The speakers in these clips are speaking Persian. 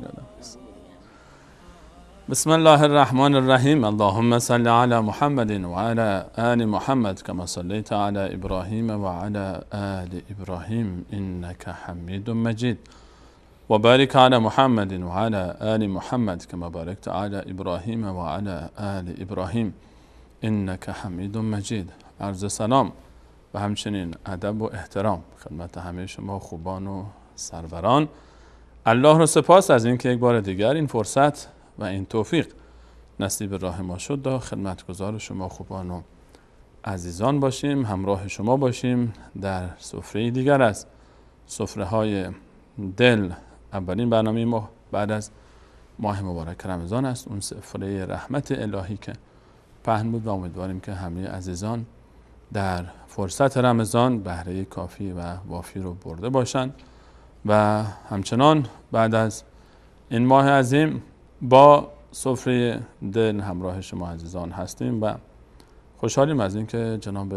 یادم نیست. بسم الله الرحمن الرحیم. اللهم صل علی محمد و علی آل محمد كما صلیت علی ابراهیم و علی آل ابراهیم انک حمید مجید و بارک علی محمد و علی آل محمد كما بارکت علی ابراهیم و علی آل ابراهیم انک حمید مجید. عرض سلام و همچنین ادب و احترام خدمت همه شما خوبان و سروران. الله رو سپاس از اینکه یک بار دیگر این فرصت و این توفیق نصیب راه ما شد تا خدمتگزار شما خوبان و عزیزان باشیم، همراه شما باشیم در سفره دیگر از سفره های دل. اولین برنامه ما بعد از ماه مبارک رمضان است، اون سفره رحمت الهی که پهن بود و امیدواریم که همه عزیزان در فرصت رمضان بهره کافی و وافی رو برده باشند و همچنان بعد از این ماه عظیم با سفره دل همراه شما عزیزان هستیم و خوشحالیم از اینکه جناب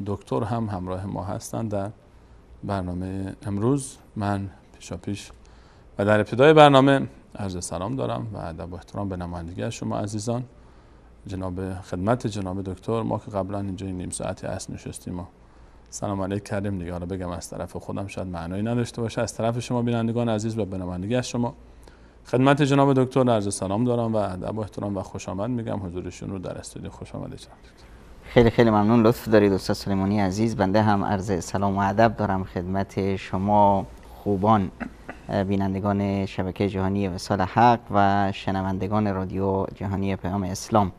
دکتر هم همراه ما هستند در برنامه امروز. من پیشاپیش و در ابتدای برنامه عرض سلام دارم و ادب و احترام به نمایندگی از شما عزیزان. خدمت جناب دکتر ما که قبلا اینجا نیم ساعتی اصل نشستیم و سلام علیک کردیم دیگه، حالا بگم از طرف خودم شاید معنایی نداشته باشه، از طرف شما بینندگان عزیز و به نمایندگی از شما خدمت جناب دکتر عرض سلام دارم و ادب و احترام و خوش آمد میگم حضورشون رو در استودیو. خوش آمدید جناب دکتر. خیلی خیلی ممنون، لطف دارید استاد سلیمانی عزیز. بنده هم عرض سلام و ادب دارم خدمت شما خوبان بینندگان شبکه جهانی وصال حق و شنوندگان رادیو جهانی پیام اسلام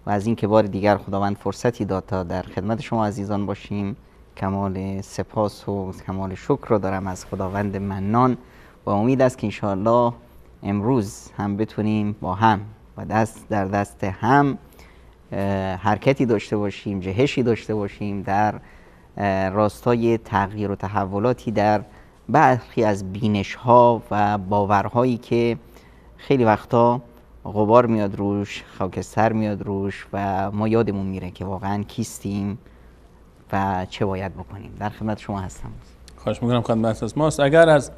و از اینکه بار دیگر خداوند فرصتی داد تا در خدمت شما عزیزان باشیم کمال سپاس و کمال شکر رو دارم از خداوند منان و امید است که انشاءالله امروز هم بتونیم با هم و دست در دست هم حرکتی داشته باشیم، جهشی داشته باشیم در راستای تغییر و تحولاتی در برخی از بینش‌ها و باورهایی که خیلی وقتا غبار میاد روش، خاکستر میاد روش و ما یادمون میره که واقعا کیستیم و چه باید بکنیم. در خدمت شما هستم. خواهش میکنم خدمت از ماست. اگر از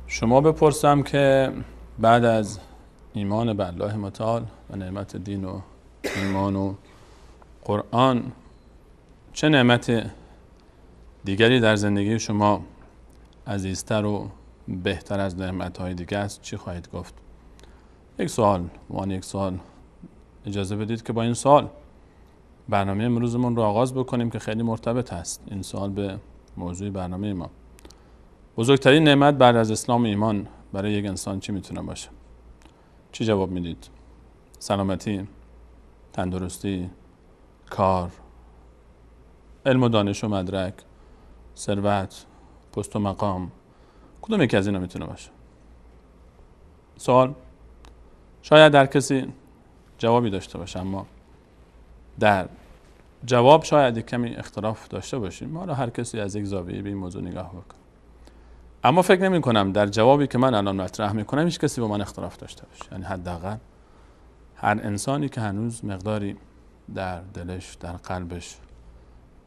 شما بپرسم که بعد از ایمان به الله متعال و نعمت دین و ایمان و قرآن چه نعمت دیگری در زندگی شما عزیزتر و بهتر از نعمت‌های دیگه است، چی خواهید گفت؟ یک سوال اجازه بدید که با این سوال برنامه امروزمون رو آغاز بکنیم که خیلی مرتبط هست این سوال به موضوع برنامه ما. بزرگترین نعمت بعد از اسلام و ایمان برای یک انسان چی میتونه باشه؟ چی جواب میدید؟ سلامتی، تندرستی، کار، علم و دانش و مدرک، ثروت، پست و مقام، کدوم یکی از اینا میتونه باشه؟ سوال شاید در کسی جوابی داشته باشه، اما در جواب شاید کمی اختلاف داشته باشیم. حالا هر کسی از یک زاویه به این موضوع نگاه بکنه، اما فکر نمی کنم در جوابی که من الان مطرح میکنم هیچ کسی با من اختلاف داشته باشه. یعنی حداقل هر انسانی که هنوز مقداری در دلش، در قلبش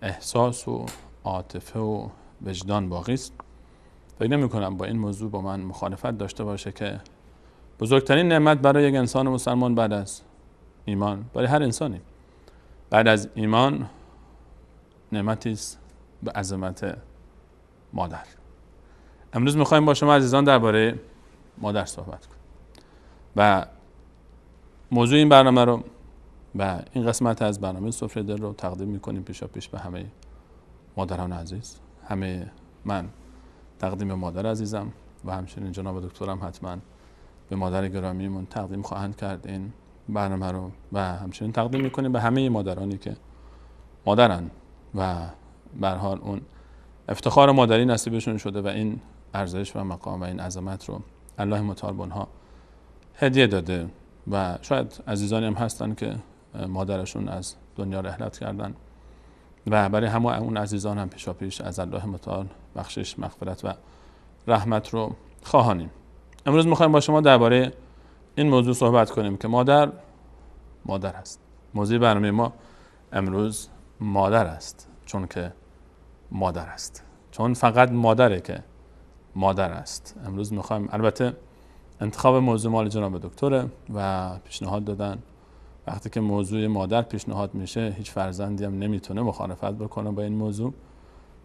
احساس و عاطفه و وجدان باقی است، فکر نمی کنم با این موضوع با من مخالفت داشته باشه که بزرگترین نعمت برای یک انسان مسلمان بعد از ایمان، برای هر انسانی بعد از ایمان، نعمتی است به عظمت مادر. امروز میخوایم با شما عزیزان درباره مادر صحبت کنیم و موضوع این برنامه رو و این قسمت از برنامه سفره دل رو تقدیم میکنیم پیش به همه مادران عزیز. همه من تقدیم مادر عزیزم و همچنین جناب دکترم حتما به مادر گرامیمون تقدیم خواهند کرد این برنامه رو و همچنین تقدیم میکنیم به همه مادرانی که مادرن و به هر حال اون افتخار مادری نصیبشون شده و این ارزش و مقام و این عظمت رو الله متعال به اونها هدیه داده و شاید عزیزانی هم هستن که مادرشون از دنیا رحلت کردن و برای همه اون عزیزان هم پیشاپیش از الله متعال بخشش، مغفرت و رحمت رو خواهانیم. امروز میخوایم با شما درباره این موضوع صحبت کنیم که مادر است. موضوع برنامه ما امروز مادر است، چون که مادر است، چون فقط مادره که مادر است. امروز میخوایم البته انتخاب موضوع مال جناب دکتره و پیشنهاد دادن وقتی که موضوع مادر پیشنهاد میشه هیچ فرزندی هم نمیتونه مخالفت بکنه با این موضوع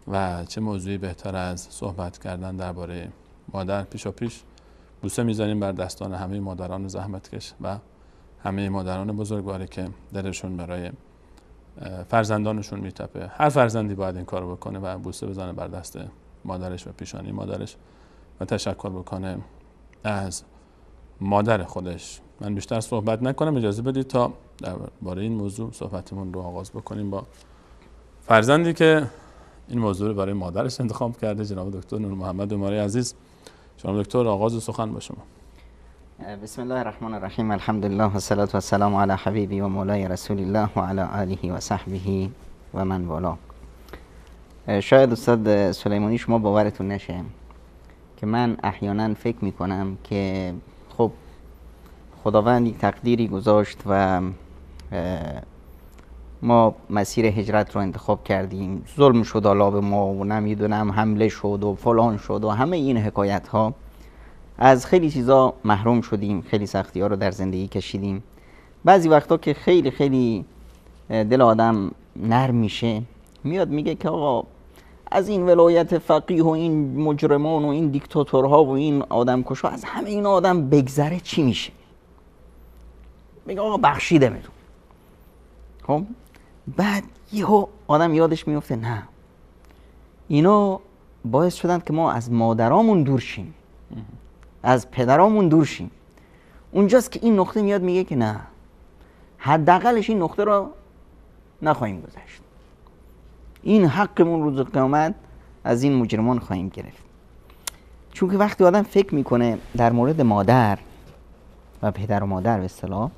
و چه موضوعی بهتر از صحبت کردن درباره مادر. پیش بوسه میزنیم بر دستان همه مادران زحمتکش و همه مادران بزرگواری که دلشون برای فرزندانشون میتپه. هر فرزندی باید این کارو بکنه و بوسه بزنه بر دست مادرش و پیشانی مادرش و تشکر بکنه از مادر خودش. من بیشتر صحبت نکنم، اجازه بدید تا درباره این موضوع صحبتمون رو آغاز بکنیم با فرزندی که این موضوع رو برای مادرش انتخاب کرده، جناب دکتر نور محمد عماری عزیز. جناب دکتر آغاز سخن با شما. بسم الله الرحمن الرحیم. الحمدلله و الصلاة و السلام علی حبیبی و مولای رسول الله و علی آله و صحبه و من والا. شاید استاد سلیمانی شما باورتون نشه که من احیانا فکر میکنم که خب خداوند یک تقدیری گذاشت و ما مسیر هجرت رو انتخاب کردیم، ظلم شد حالا به ما و نمیدونم حمله شد و فلان شد و همه این حکایت ها، از خیلی چیزا محروم شدیم، خیلی سختی ها رو در زندگی کشیدیم. بعضی وقتا که خیلی خیلی دل آدم نرم میشه، میاد میگه که آقا از این ولایت فقیه و این مجرمان و این دیکتاتورها و این آدم کشا، از همه این آدم بگذره چی میشه؟ میگه آقا بخشیده میدون. خب بعد یهو آدم یادش میفته نه، اینا باعث شدن که ما از مادرامون دور شیم، از پدرامون دور شیم. اونجاست که این نقطه میاد میگه که نه، حداقلش این نقطه رو نخواهیم گذشت، این حقمون روز قیامت از این مجرمان خواهیم گرفت. چون که وقتی آدم فکر میکنه در مورد مادر و پدر و مادر به اصطلاح،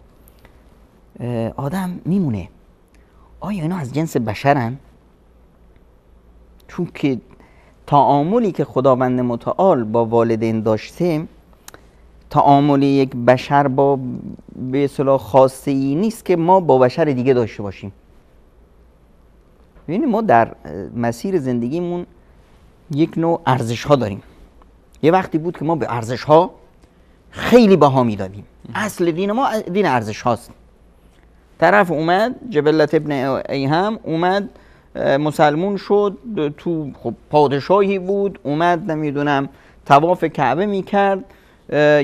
آدم میمونه آیا اینا از جنس بشرن؟ چون که تعاملی که خداوند متعال با والدین داشته، تعامل یک بشر با به اصطلاح خاصه ای نیست که ما با بشر دیگه داشته باشیم. ببینید ما در مسیر زندگیمون یک نوع ارزش ها داریم. یه وقتی بود که ما به ارزش ها خیلی بها میدادیم. اصل دین ما دین ارزش هاست. طرف اومد جبلت ابن ایهم اومد مسلمون شد، تو خب پادشاهی بود، اومد نمیدونم طواف کعبه میکرد،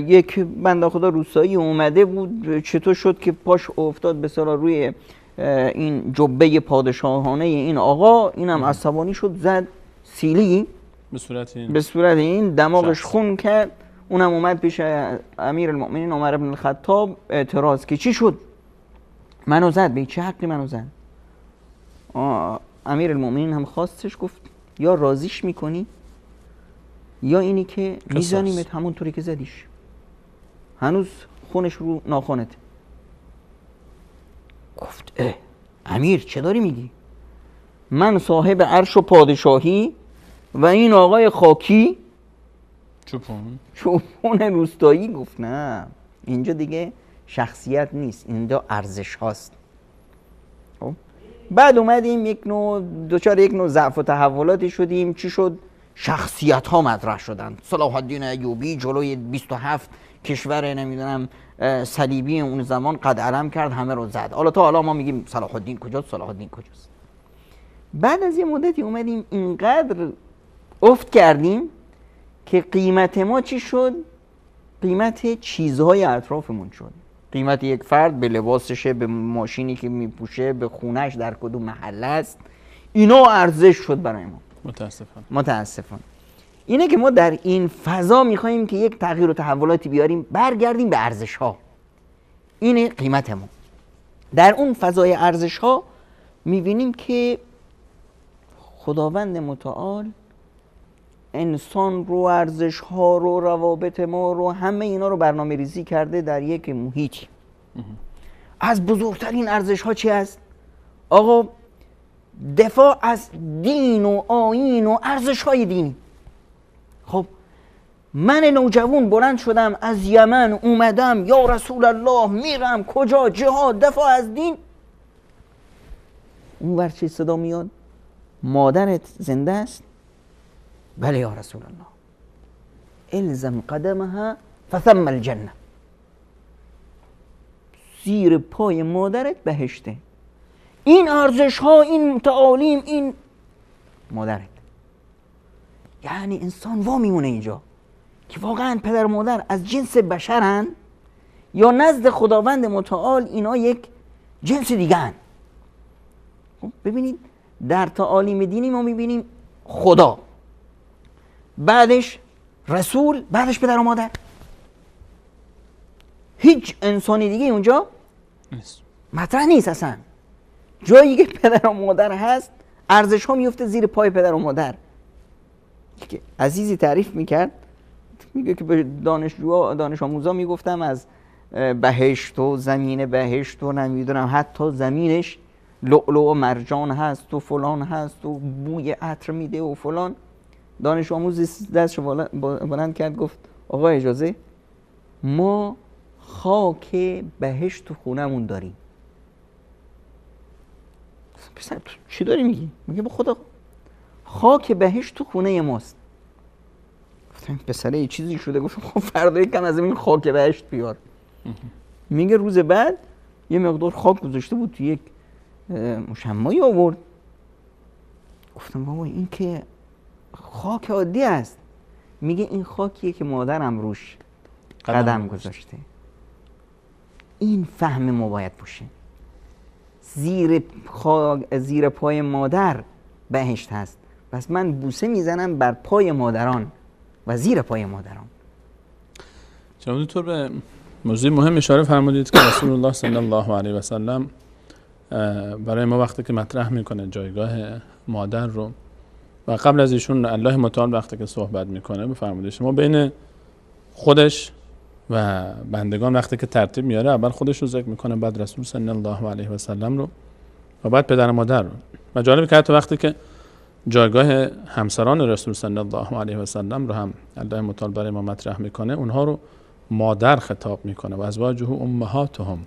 یک بنده خدا روستایی اومده بود، چطور شد که پاش افتاد به اصطلاح روی این جبه پادشاهانه این آقا، اینم عصبانی شد، زد سیلی به صورت این دماغش خون کرد. اونم اومد پیش امیر المؤمنین عمر بن الخطاب اعتراض که چی شد؟ منو زد، به چه حقی منو زد؟ امیر المؤمنین هم خواستش، گفت یا راضیش میکنی یا اینی که میزنیمت همونطوری که زدیش، هنوز خونش رو ناخونت. گفت امیر چه داری میگی؟ من صاحب عرش و پادشاهی و این آقای خاکی چوپون روستایی. گفت نه، اینجا دیگه شخصیت نیست، اینجا ارزش هاست. بعد اومدیم دوچار یک نوع ضعف و تحولاتی شدیم. چی شد؟ شخصیت ها مطرح شدن. صلاح الدین ایوبی جلوی 27 کشور نمیدونم صلیبی اون زمان قد علم کرد، همه رو زد. حالا ما میگیم صلاح الدین کجاست، صلاح الدین کجاست. بعد از یه مدتی اومدیم اینقدر افت کردیم که قیمت ما چی شد؟ قیمت چیزهای اطرافمون شد. قیمت یک فرد به لباسشه، به ماشینی که میپوشه، به خونش در کدوم محله است، اینا ارزش شد برای ما. متاسفانه اینه که ما در این فضا میخواییم که یک تغییر و تحولاتی بیاریم، برگردیم به ارزش ها. اینه قیمت ما. در اون فضای ارزش ها میبینیم که خداوند متعال انسان رو، ارزش ها رو، روابط ما رو، همه اینا رو برنامه ریزی کرده در یک محیطی. از بزرگترین ارزش ها چی است؟ آقا دفاع از دین و آیین و ارزش های دینی. خب من نوجوان بلند شدم از یمن اومدم، یا رسول الله میرم کجا؟ جهاد، دفاع از دین. اون ور چه صدا میاد؟ مادرت زنده است؟ بله یا رسول الله. الزم قدمها فثم الجنه، زیر پای مادرت بهشته. این ارزش ها، این تعالیم، این مادرت. یعنی انسان وا میمونه اینجا که واقعا پدر و مادر از جنس بشرن یا نزد خداوند متعال اینا یک جنس دیگه هن. ببینید در تعالیم دینی ما میبینیم خدا، بعدش رسول، بعدش پدر و مادر. هیچ انسانی دیگه اونجا مطرح نیست اصلا. جایی که پدر و مادر هست ارزش ها میفته زیر پای پدر و مادر. که عزیزی تعریف میکرد، میگه که به دانش آموزا میگفتم از بهشت و زمین بهشت و نمیدونم حتی زمینش لؤلؤ و مرجان هست و فلان هست و بوی عطر میده و فلان. دانش آموز دستش بلند کرد گفت آقا اجازه، ما خاک بهشت تو خونمون داریم. پسر چی داری میگی؟ میگه به خدا خاک بهشت تو خونه ماست. گفتم پسره یه چیزی شده. گفتم خب فردا یکم از این خاک بهشت بیار. میگه روز بعد یه مقدار خاک گذاشته بود تو یک مشمعی آورد. گفتم بابا این که خاک عادی است. میگه این خاکیه که مادرم روش قدم گذاشته. این فهم ما باید باشه. زیر پای مادر بهشت هست، پس من بوسه میزنم بر پای مادران و زیر پای مادران. جناب دکتر به موضوع مهم اشاره فرمودید که رسول الله صلی الله علیه و سلم برای ما وقتی که مطرح میکنه جایگاه مادر رو و قبل از ایشون الله متعال وقتی که صحبت میکنه بفرمودید شما بین خودش و بندگان وقتی که ترتیب میاره اول خودش رو ذکر میکنه، بعد رسول صلی الله علیه و سلم رو و بعد پدر و مادر رو. و جالبه که حتی وقتی که جایگاه همسران رسول صلی الله علیه و سلم رو هم الله متعال برای ما مطرح میکنه، اونها رو مادر خطاب میکنه و ازواجه امهاتهم،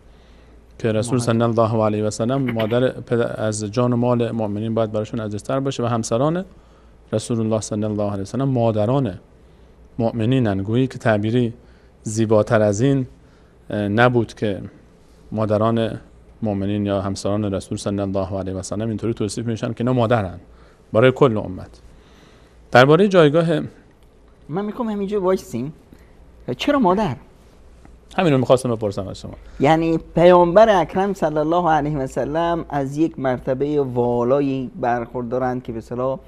که رسول صلی الله علیه و سلم مادر از جان و مال مؤمنین باید براشون عزیزتر باشه و همسران رسول الله صلی الله علیه و سلم مادران مؤمنینن. گویی که تعبیری زیباتر از این نبود که مادران مؤمنین یا همسران رسول صلی الله علیه و سلم اینطوری توصیف میشن که اینا مادرن برای کل امت. درباره جایگاه من میخوام همینجا وایسیم. چرا مادر؟ همین رو میخواستم بپرسم از شما. یعنی پیامبر اکرم صلی الله علیه و سلم از یک مرتبه والایی برخوردارند که به اصطلاح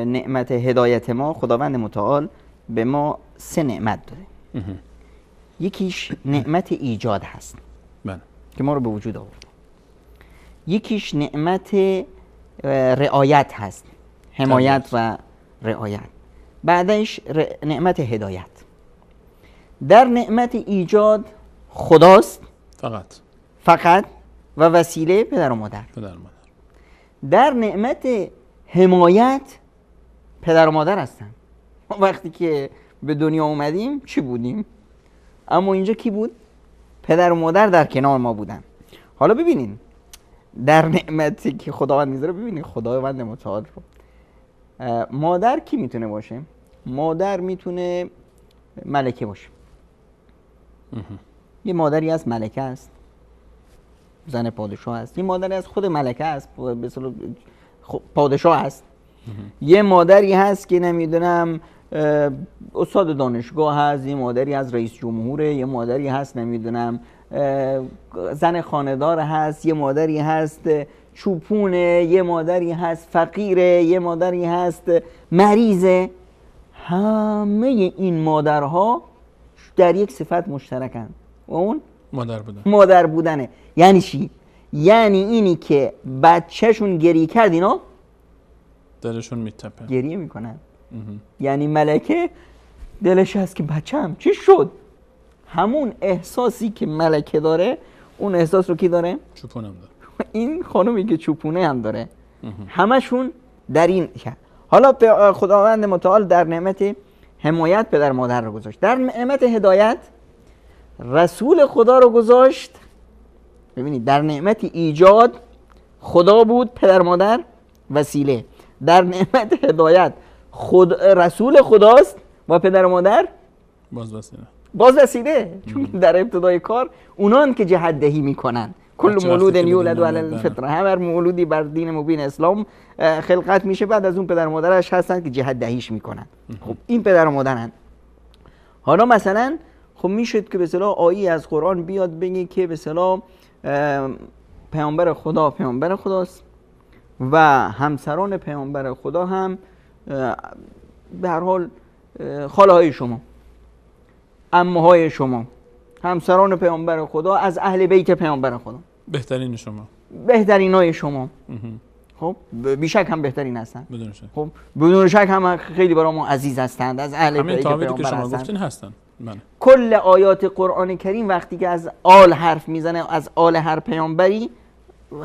نعمت هدایت ما خداوند متعال به ما 3 نعمت داده. یکیش نعمت ایجاد هست که ما رو به وجود آورد. یکیش نعمت رعایت هست، حمایت و رعایت. بعدش نعمت هدایت. در نعمت ایجاد خداست فقط و وسیله پدر و مادر. در نعمت حمایت پدر و مادر هستن. وقتی که به دنیا اومدیم چی بودیم؟ اما اینجا کی بود؟ پدر و مادر در کنار ما بودن. حالا ببینین در نعمتی که خداوند میذاره، ببینین خداوند متعال رو مادر کی میتونه باشه؟ مادر میتونه ملکه باشه. یه مادری از ملکه است، زن پادشاه است. یه مادری از خود ملکه است، پادشاه است. یه مادری هست که نمیدونم استاد دانشگاه هست، یه مادری از رئیس جمهوره، یه مادری هست نمیدونم زن خانه‌دار هست، یه مادری هست چوپونه، یه مادری هست فقیره، یه مادری هست مریضه. همه این مادرها در یک صفت مشترکن و اون مادر بودنه. یعنی چی؟ یعنی اینی که بچهشون گریه کرد اینا دلشون میتپه، گریه میکنن. یعنی ملکه دلش هست که بچه‌م چی شد؟ همون احساسی که ملکه داره اون احساس رو کی داره؟ چوپونم داره. این خانومی که چوپونه هم داره. همشون در این. حالا خداوند متعال در نعمت حمایت پدر مادر رو گذاشت، در نعمت هدایت رسول خدا رو گذاشت. ببینید در نعمت ایجاد خدا بود، پدر مادر وسیله. در نعمت هدایت رسول خداست و پدر مادر باز وسیله. باز رسیده، چون در ابتدای کار اونان که جهت دهی میکنن. کل مولود یولد علی الفطره، هر مولودی بر دین مبین اسلام خلقت میشه، بعد از اون پدر و مادرش هستن که جهت دهیش میکنن. خب این پدر و مادرن. حالا مثلا خب میشد که به اصطلاح آیه از قرآن بیاد بگه که به اصطلاح پیامبر خدا پیامبر خداست و همسران پیامبر خدا هم به هر حال خاله های شما، عمه های شما، همسران پیامبر خدا از اهل بیت پیامبر خدا، بهترین شما، بهترین های شما. خب بیشک هم بهترین هستن، بدون شک. خب بدون شک هم خیلی برای ما عزیز هستند، از اهل همین بیت تعبیری که پیامبر شما هستند. گفتین هستن. بله. کل آیات قرآن کریم وقتی که از آل حرف میزنه، از آل هر پیامبری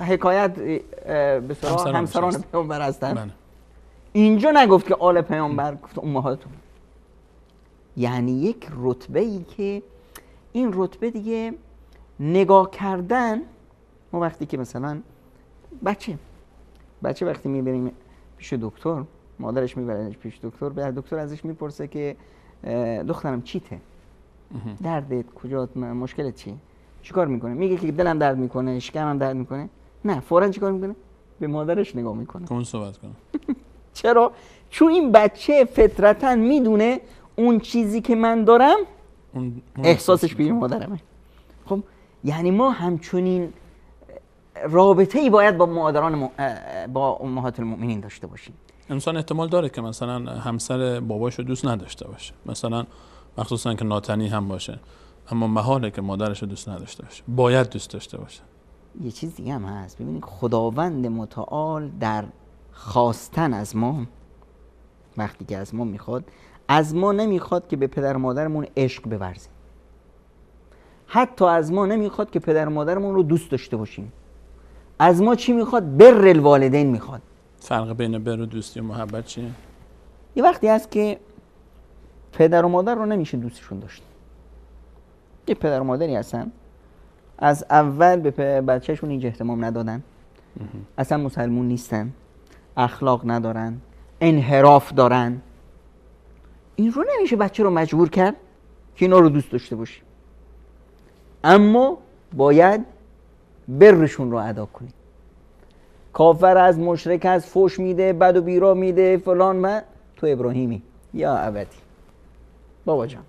حکایت به صراحت همسران پیامبر هستن. بله. اینجا نگفت که آل پیامبر، گفت امهاتون. یعنی یک رتبه ای که این رتبه دیگه نگاه کردن. ما وقتی که مثلا بچه وقتی میبریم پیش دکتر، مادرش میبردش پیش دکتر، به دکتر ازش میپرسه که دخترم چیته؟ دردت کجات؟ مشکلت چیه؟ چیکار میکنه؟ میگه که دلم درد میکنه، شکمم درد میکنه. نه، فوراً چیکار میکنه؟ به مادرش نگاه میکنه. که اون صحبت کنه. چرا؟ چون این بچه فطرتاً میدونه اون چیزی که من دارم اون احساسش به مادرمه. خب یعنی ما همچنین رابطه ای باید با مادران با امهات المؤمنین داشته باشیم. انسان احتمال داره که مثلا همسر باباشو دوست نداشته باشه، مثلا مخصوصا که ناتنی هم باشه، اما محاله که مادرشو دوست نداشته باشه، باید دوست داشته باشه. یه چیز دیگه هم هست، ببینید خداوند متعال در خواستن از ما، وقتی که از ما میخواد، از ما نمیخواد که به پدر و مادرمون عشق بورزیم، حتی از ما نمیخواد که پدر و مادرمون رو دوست داشته باشیم. از ما چی میخواد؟ بر الوالدین میخواد. فرق بین بر و دوستی و محبت چیه؟ یه وقتی هست که پدر و مادر رو نمیشه دوستشون داشت. یه پدر و مادری هستن از اول به بچهشون اینجا اهتمام ندادن، اصلا مسلمون نیستن، اخلاق ندارن، انحراف دارن. این رو نمیشه بچه رو مجبور کرد که اینا رو دوست داشته باشه، اما باید برشون رو ادا کنی. کافر از مشرک از فوش میده، بد و بیرا میده فلان، و تو ابراهیمی یا ابدی. بابا جان،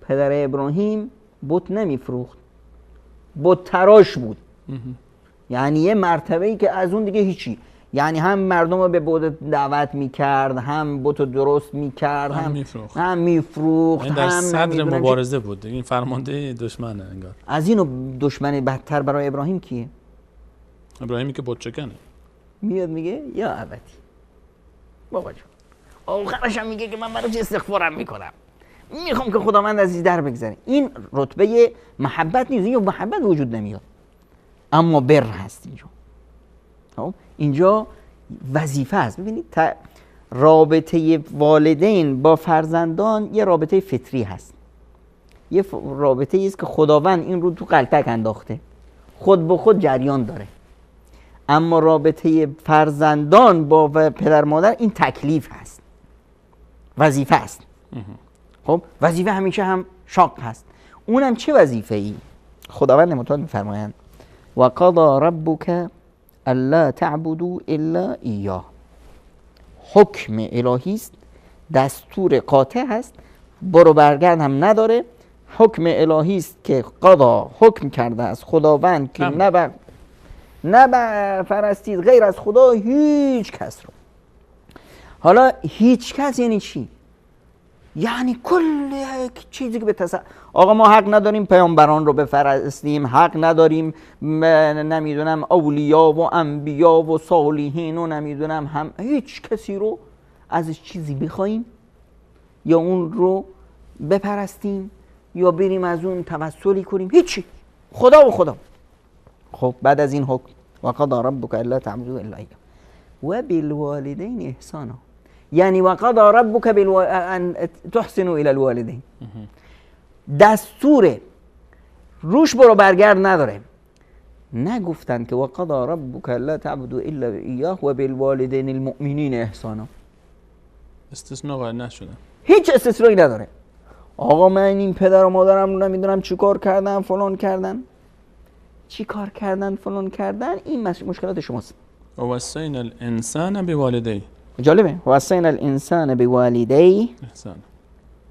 پدر ابراهیم بت نمیفروخت، بت تراش بود. یعنی یه مرتبه ای که از اون دیگه هیچی، یعنی هم مردم رو به بت دعوت میکرد، هم بت رو درست میکرد، هم میفروخت، این در صدر مبارزه بود. این فرمانده دشمنه انگار. از اینو دشمن بدتر برای ابراهیم کیه؟ ابراهیمی که بت چکنه میاد میگه یا ابدی. بابا جان، آخرش هم میگه که من برای چه استغفارم میکنم، میخوام که خداوند از این در بگذره. این رتبه محبت نیست، اینجا محبت وجود نمیاد، اما بر هست اینجا. اینجا وظیفه است. ببینید رابطه والدین با فرزندان یه رابطه فطری هست، یه رابطه است که خداوند این رو تو قلتک انداخته، خود به خود جریان داره. اما رابطه فرزندان با پدر مادر این تکلیف هست، وظیفه است. خب وظیفه همیشه هم شاق هست. اونم چه وظیفه ای؟ خداوند متعال میفرمایند و قضى ربک الا تعبدوا الا ایاه. حکم الهی است، دستور قاطع هست، برو برگرد هم نداره. حکم الهی است که قضا حکم کرده از خداوند که نبرستید غیر از خدا هیچ کس رو. حالا هیچ کس یعنی چی؟ یعنی کل چیزی که به آقا ما حق نداریم پیامبران رو بفرستیم، حق نداریم نمیدونم اولیا و انبیا و صالحین و نمیدونم هم هیچ کسی رو ازش چیزی بخوایم یا اون رو بپرستیم یا بریم از اون توسلی کنیم، هیچی، خدا و خدا. خب بعد از این حکم و قضى ربک الا تعبدوا الا ایاه و بالوالدین احسانا، یعنی و قضى ربک ان تحسنوا الى الوالدین، دستور روش برو برگرد نداره. نگفتن که و قضى ربک الا تعبدوا الا ایاه و بالوالدین المؤمنین احسانا، استثناء قائل نشده، هیچ استثنایی نداره. آقا من این پدر و مادرم رو نمیدونم چی کار کردن فلان کردن. چی کار کردن فلان کردن، این مشکلات شماست. ووصینا الانسان بوالديه. جالبه. وصینا الانسان بوالديه. احسان.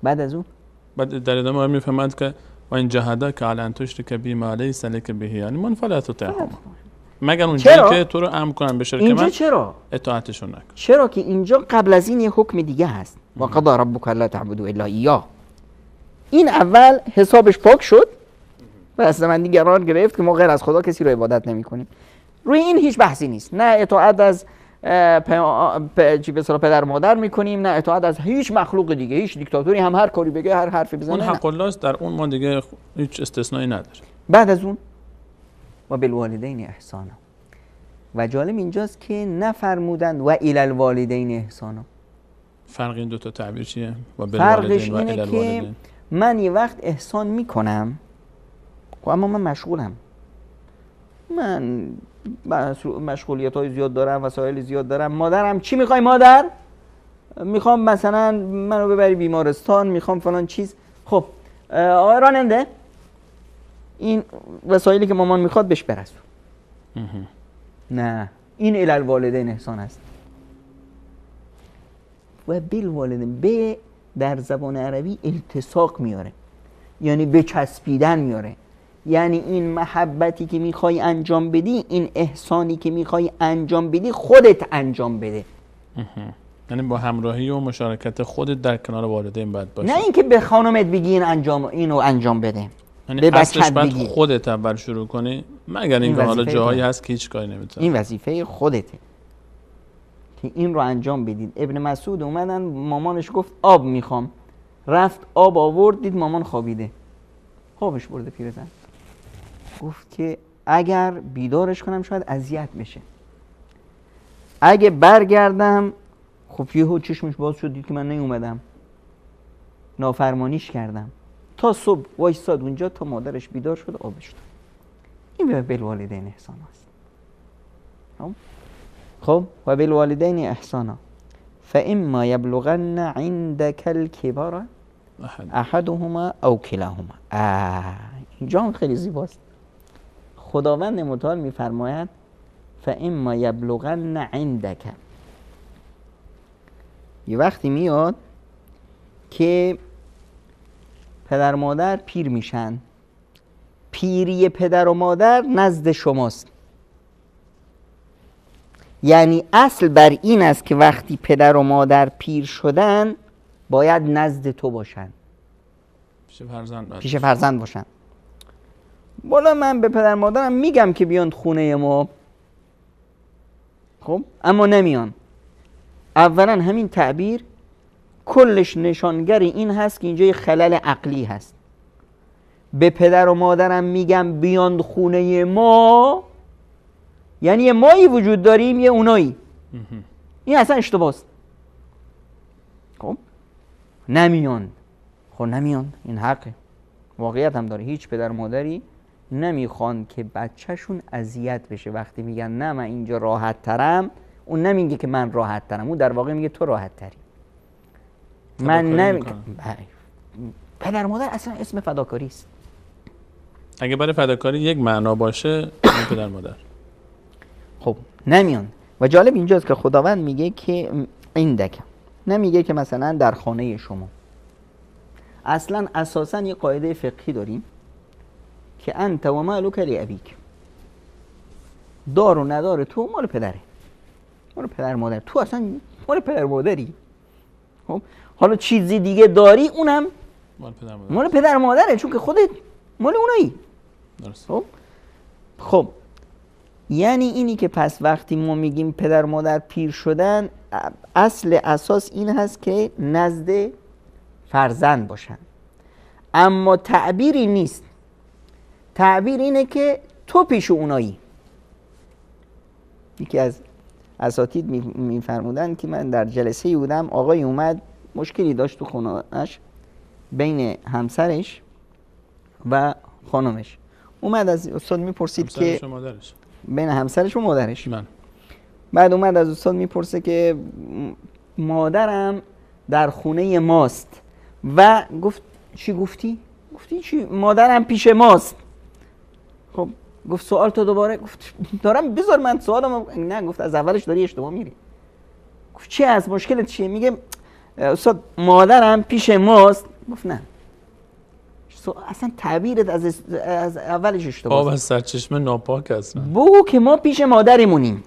بعد از اون بعد در ادامه میفهمد که و این جهادک علی ان تشرک بی ما لیس لک به علم فلا تطعهما. مگر اونجایی که تو رو امر کنن به شرک اینجا من چرا؟ اطاعتشون نکن. چرا که اینجا قبل از این یه حکم دیگه هست. و قضا ربک الا تعبدوا الا ایاه. این اول حسابش پاک شد و دستبندی قرار گرفت که ما غیر از خدا کسی رو عبادت نمی کنیم. روی این هیچ بحثی نیست. نه اطاعت از پدر مادر میکنیم، نه اطاعت از هیچ مخلوق دیگه. هیچ دیکتاتوری هم هر کاری بگه، هر حرفی بزنه، اون حق الله است، در اون ما دیگه هیچ استثنایی نداره. بعد از اون و بالوالدین احسانا. و جالب اینجاست که نفرمودن و الی الوالدین احسانا. فرق این دو تا تعبیر چیه؟ و فرقش بالوالدین و اینه الی که الوالدین. من یه وقت احسان میکنم اما من مشغولم، من مشغولیت های زیاد دارم، وسایل زیاد دارم. مادرم چی میخوای مادر؟ میخوام مثلا منو ببری بیمارستان، میخوام فلان چیز. خب آقای راننده این وسایلی که مامان میخواد بهش برسون. نه، این الی الوالدین احسان است. و بالوالدین به در زبان عربی التصاق میاره، یعنی بچسبیدن میاره. یعنی این محبتی که میخوای انجام بدی، این احسانی که میخوای انجام بدی، خودت انجام بده. یعنی با همراهی و مشارکت خودت در کنار والدین باید باشه. نه اینکه به خانومت بگی اینو انجام بده. یعنی به اصلش بچت باید بگی. خودت اول شروع کنی، مگر اینکه حالا جاهایی هست که هیچ کاری نمیتونی. این وظیفه خودته که این رو انجام بدید. ابن مسعود اومدن مامانش گفت آب میخوام، رفت آب آورد، دید مامان خوابیده، خوابش برده پیرزن. گفت که اگر بیدارش کنم شاید اذیت بشه، اگه برگردم خب یهو چشمش باز شد دید که من نیومدم، نافرمانیش کردم. تا صبح وایساد اونجا تا مادرش بیدار شد آبش داد. این به بالوالدین احسان است. خب و بالوالدین احسانا فاما یبلغن عندك الكبر احدهما او كلاهما. اینجا هم خیلی زیباست. خداوند متعال میفرماید فاما یبلغن عندك. یه وقتی میاد که پدر مادر پیر میشن، پیری پدر و مادر نزد شماست. یعنی اصل بر این است که وقتی پدر و مادر پیر شدن باید نزد تو باشن، پیش فرزند باشن. بالا من به پدر مادرم میگم که بیان خونه ما، خب اما نمیان. اولا همین تعبیر کلش نشانگر این هست که اینجا یه خلل عقلی هست. به پدر و مادرم میگم بیان خونه ما، یعنی یه مایی وجود داریم یه اونایی. این اصلا اشتباهست. خب نمیان. خب نمیان، این حقه، واقعیت هم داره. هیچ پدر مادری نمیخوان که بچهشون اذیت بشه. وقتی میگن نه من اینجا راحت ترم، اون نمیگه که من راحت ترم، اون در واقع میگه تو راحت تری. من نمیگم. پدر مادر اصلا اسم فداکاری است. اگه برای فداکاری یک معنا باشه پدر مادر خب نمیان. و جالب اینجاست که خداوند میگه که عندک، نمیگه که مثلا در خانه شما. اصلا اساسا یه قاعده فقهی داریم که انت و مالک لابیک. دار و ندار تو مال پدره، مال پدر مادر. تو اصلا مال پدر مادری. خب حالا چیزی دیگه داری اونم مال پدر مادره، چون که خودت مال اونایی. درست. خب یعنی اینی که پس وقتی ما میگیم پدر مادر پیر شدن، اصل اساس این هست که نزد فرزند باشن. اما تعبیری نیست. تعبیر اینه که تو پیش اونایی. یکی از اساتید میفرمودن که من در جلسه بودم، آقای اومد مشکلی داشت تو خونه‌اش بین همسرش و خانمش. اومد از استاد میپرسید که بین همسرش و مادرش. بعد اومد از استاد میپرسه که مادرم در خونه ماست و گفت چی گفتی؟ گفتی چی؟ مادرم پیش ماست. خب گفت سوال تو دوباره. گفت دارم بذار من سوالم. نه گفت از اولش داری اشتباه میری. گفت چی از مشکلت چیه؟ میگه استاد مادرم پیش ماست. گفت نه اصلا تعبیرت از اولش اشتباه. آب از سرچشمه ناپاک است. بگو که ما پیش مادرمونیم.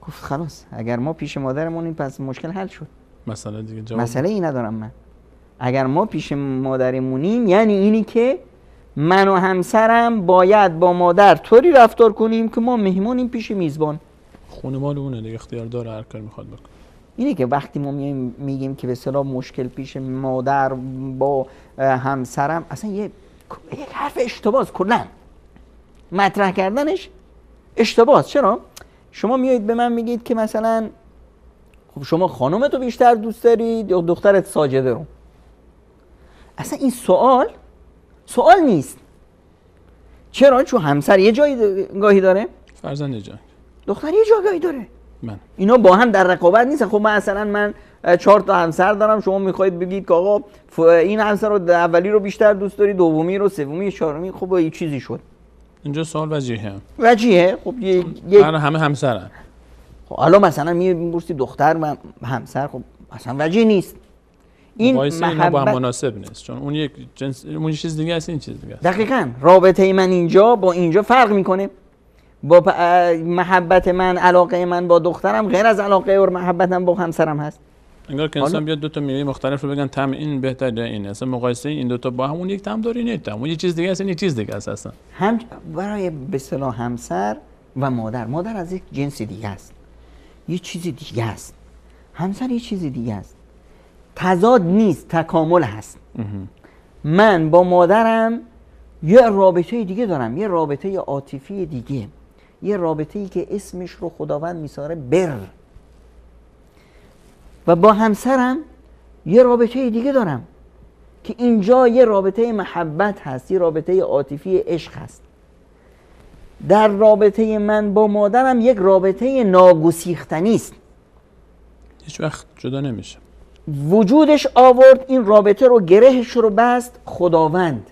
گفت خلاص اگر ما پیش مادرمونیم پس مشکل حل شد. مسئله دیگه جواب. مسئله ای ندارم من. اگر ما پیش مادرمونیم یعنی اینی که من و همسرم باید با مادر طوری رفتار کنیم که ما مهمونیم پیش میزبان. خونه مال اونه دیگه، اختیار داره هر کاری میخواد بکنه. اینه که وقتی ما میگیم که به اصطلاح مشکل پیش مادر با همسرم، اصلا یک حرف اشتباهه. کلا مطرح کردنش اشتباهه. چرا؟ شما میایید به من میگید که مثلا خب شما خانومتو بیشتر دوست دارید یا دخترت ساجده رو؟ اصلا این سوال نیست. چرا؟ چون همسر یه جایگاهی داره، فرزند یه جای، دختر یه جایگاهی داره. من اینا با هم در رقابت نیستن. خب من 4 تا همسر دارم، شما میخواید بگید که آقا این همسر رو اولی رو بیشتر دوست داری، دومی رو، سومی، چهارمی. خب یه چیزی شد. اینجا سوال وجیهه. خب همه همسرن. خب حالا مثلا میپرسی دختر و همسر، خب اصلا وجیه نیست. این محبت با هم مناسب نیست، چون اون یک جنس، اون چیز دیگه است، این چیز دیگه است. دقیقاً رابطه من اینجا با اینجا فرق میکنه. با محبت من، علاقه من با دخترم غیر از علاقه و محبتم با همسرم هست. انگار که انسان بیاد دو تا میوه مختلف رو بگن طعم این بهتره این، اصلا مقایسه این دو تا با هم اون یک طعم داره، این طعم، اون یه چیز دیگه است، این یه چیز دیگه است. اصلا هم برای به اصطلاح همسر و مادر از یک جنس دیگه است، یه چیز دیگه است. همسر یه چیز دیگه است. تضاد نیست، تکامل هست. من با مادرم یه رابطه دیگه دارم، یه رابطه عاطفی دیگه، یه رابطه‌ای که اسمش رو خداوند میذاره بر. و با همسرم یه رابطه دیگه دارم که اینجا یه رابطه محبت هست، یه رابطه عاطفی عشق هست. در رابطه من با مادرم یک رابطه ناگسیختنی است، هیچ وقت جدا نمیشه. وجودش آورد این رابطه رو، گرهش رو بست خداوند.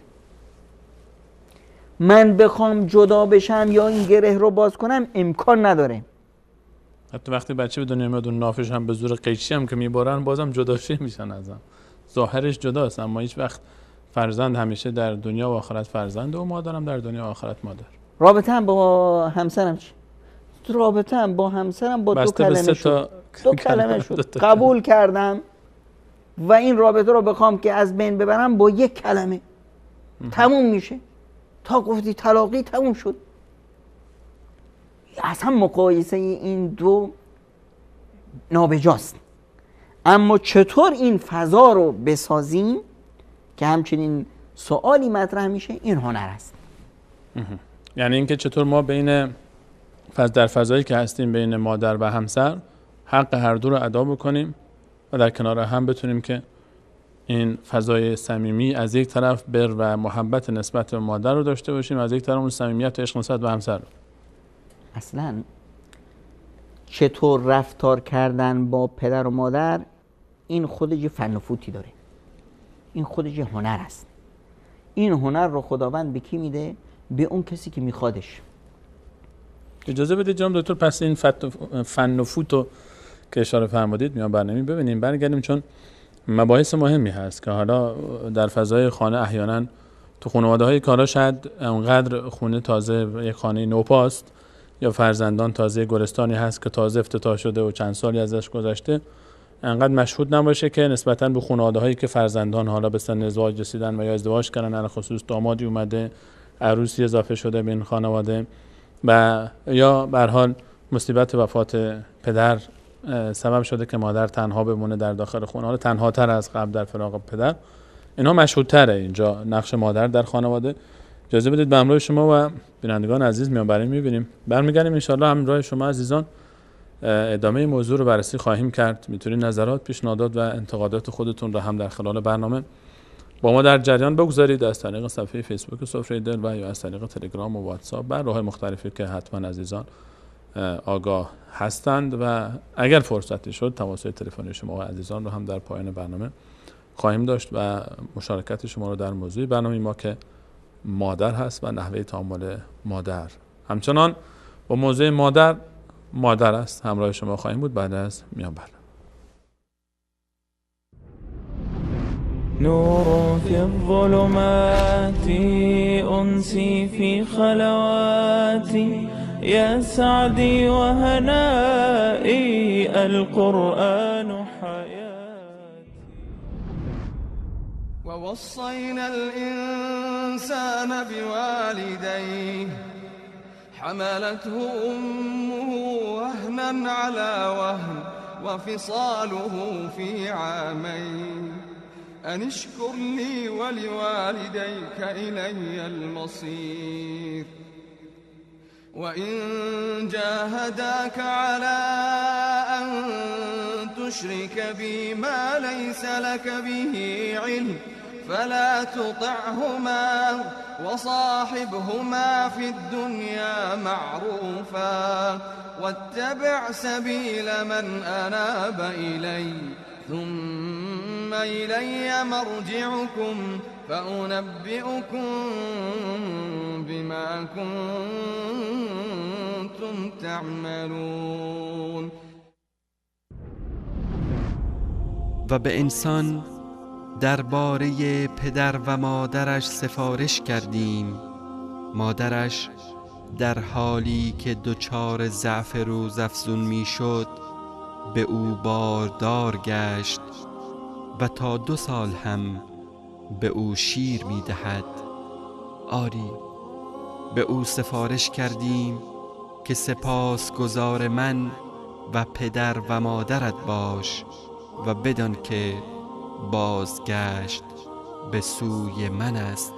من بخوام جدا بشم یا این گره رو باز کنم امکان نداره. حتی وقتی بچه به دنیا میاد و نافش هم به زور قیچی هم که میبارن بازم جداش میشن ازم. ظاهرش جداست اما هیچ وقت فرزند همیشه در دنیا و آخرت فرزند و مادرم در دنیا و آخرت مادر. رابطه هم با همسرم چی؟ رابطه هم با همسرم با 2 کلمه شد. 2 کلمه شد. قبول کردم و این رابطه رو بخوام که از بین ببرم با 1 کلمه تموم میشه. تا گفتی طلاقی تموم شد. اصلا مقایسه این دو نابجاست. اما چطور این فضا رو بسازیم که همچنین سوالی مطرح میشه، این هنر است. یعنی اینکه چطور ما در فضایی که هستیم بین مادر و همسر حق هر دو رو ادا بکنیم و در کنار هم بتونیم که این فضای صمیمی از یک طرف بر و محبت نسبت به مادر رو داشته باشیم، از یک طرف اون صمیمیت و عشق نسبت به همسر رو. اصلا چطور رفتار کردن با پدر و مادر، این خودش فن و فوتی داره، این خودش هنر است. این هنر رو خداوند به کی میده؟ به اون کسی که میخوادش. اجازه بدید جناب دکتر پس این فن و فوتو که اشاره فرمودید میان برنامه ببینیم، برگردیم، چون مباحث مهمی هست که حالا در فضای خانه احیانا تو خانواده‌های که حالا شاید اونقدر خونه تازه یک خانه نوپاست یا فرزندان تازه گلستانی هست که تازه افتتاح شده و چند سالی ازش گذشته، انقدر مشهود نباشه که نسبتاً به خانواده‌هایی که فرزندان حالا به سن ازدواج رسیدن و یا ازدواج کردن، علاوه خصوص دامادی اومده، عروسی اضافه شده به این خانواده و یا به هر حال مصیبت وفات پدر سبب شده که مادر تنها بمونه در داخل خونه، حالا تنها تر از قبل در فراق پدر. اینا مشهودتره اینجا نقش مادر در خانواده. اجازه بدید به همراه شما و بینندگان عزیز میان برای میبینیم، برمیگردیم ان شاء الله همراه شما عزیزان ادامه موضوع رو بررسی خواهیم کرد. میتونید نظرات، پیشنهادات و انتقادات خودتون رو هم در خلال برنامه با ما در جریان بگذارید از طریق صفحه فیسبوک سفره دل و یا از طریق تلگرام و واتساپ بر راه مختلفی که حتما عزیزان آگاه هستند و اگر فرصتی شد تماس تلفنی شما و عزیزان رو هم در پایان برنامه خواهیم داشت و مشارکت شما رو در موضوع برنامه ما که مادر هست و نحوه تعامل مادر. همچنان با موضوع مادر است همراه شما خواهیم بود بعد از میان برنامه. نور في الظلمات أنسي في خلواتي يا سعدي وهنائي القرآن حياتي. ووصينا الإنسان بوالديه حملته أمه وهنا على وهن وفصاله في عامين أن اشكر لي ولوالديك إلي المصير وإن جاهداك على أن تشرك بي ما ليس لك به علم فلا تطعهما وصاحبهما في الدنيا معروفا واتبع سبيل من أناب إلي ثم إلي مرجعكم فأنبئكم بما كنتم تعملون. و به انسان درباره پدر و مادرش سفارش کردیم. مادرش در حالی که دچار ضعف روزافزون میشد به او باردار گشت و تا 2 سال هم به او شیر میدهد. آری به او سفارش کردیم که سپاسگزار من و پدر و مادرت باش و بدان که بازگشت به سوی من است.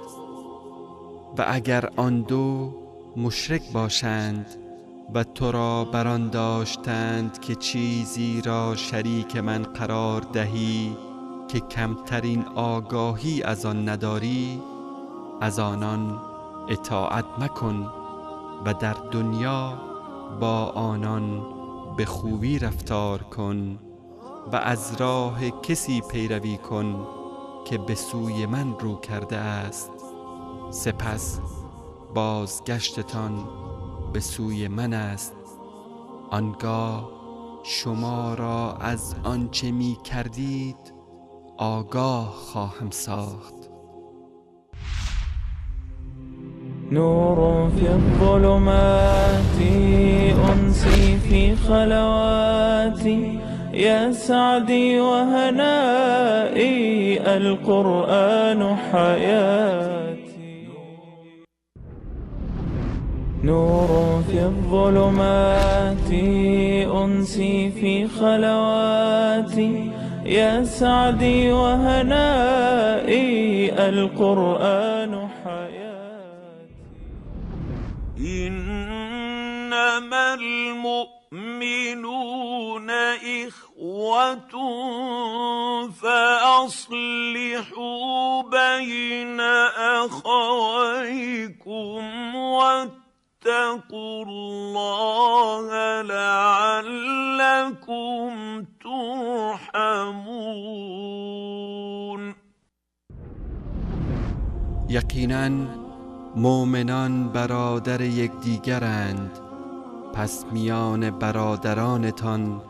و اگر آن دو مشرک باشند و تو را بران داشتند که چیزی را شریک من قرار دهی که کمترین آگاهی از آن نداری، از آنان اطاعت مکن و در دنیا با آنان به خوبی رفتار کن و از راه کسی پیروی کن که به سوی من رو کرده است. سپس بازگشتتان به سوی من است. آنگاه شما را از آنچه می کردید آگاه خواهم ساخت. نور في الظلمات أنسي في خلواتي يا سعدي وهنائي القرآن حياتي. نور في الظلمات أنسي في خلواتي يا سعدي وهنائي القرآن حياتي. إنما المؤمنون إخوة فأصلحوا بين أخويكم واتقوا الله لعلكم ترحمون. یقیناً مؤمنان برادر یکدیگرند، پس میان برادرانتان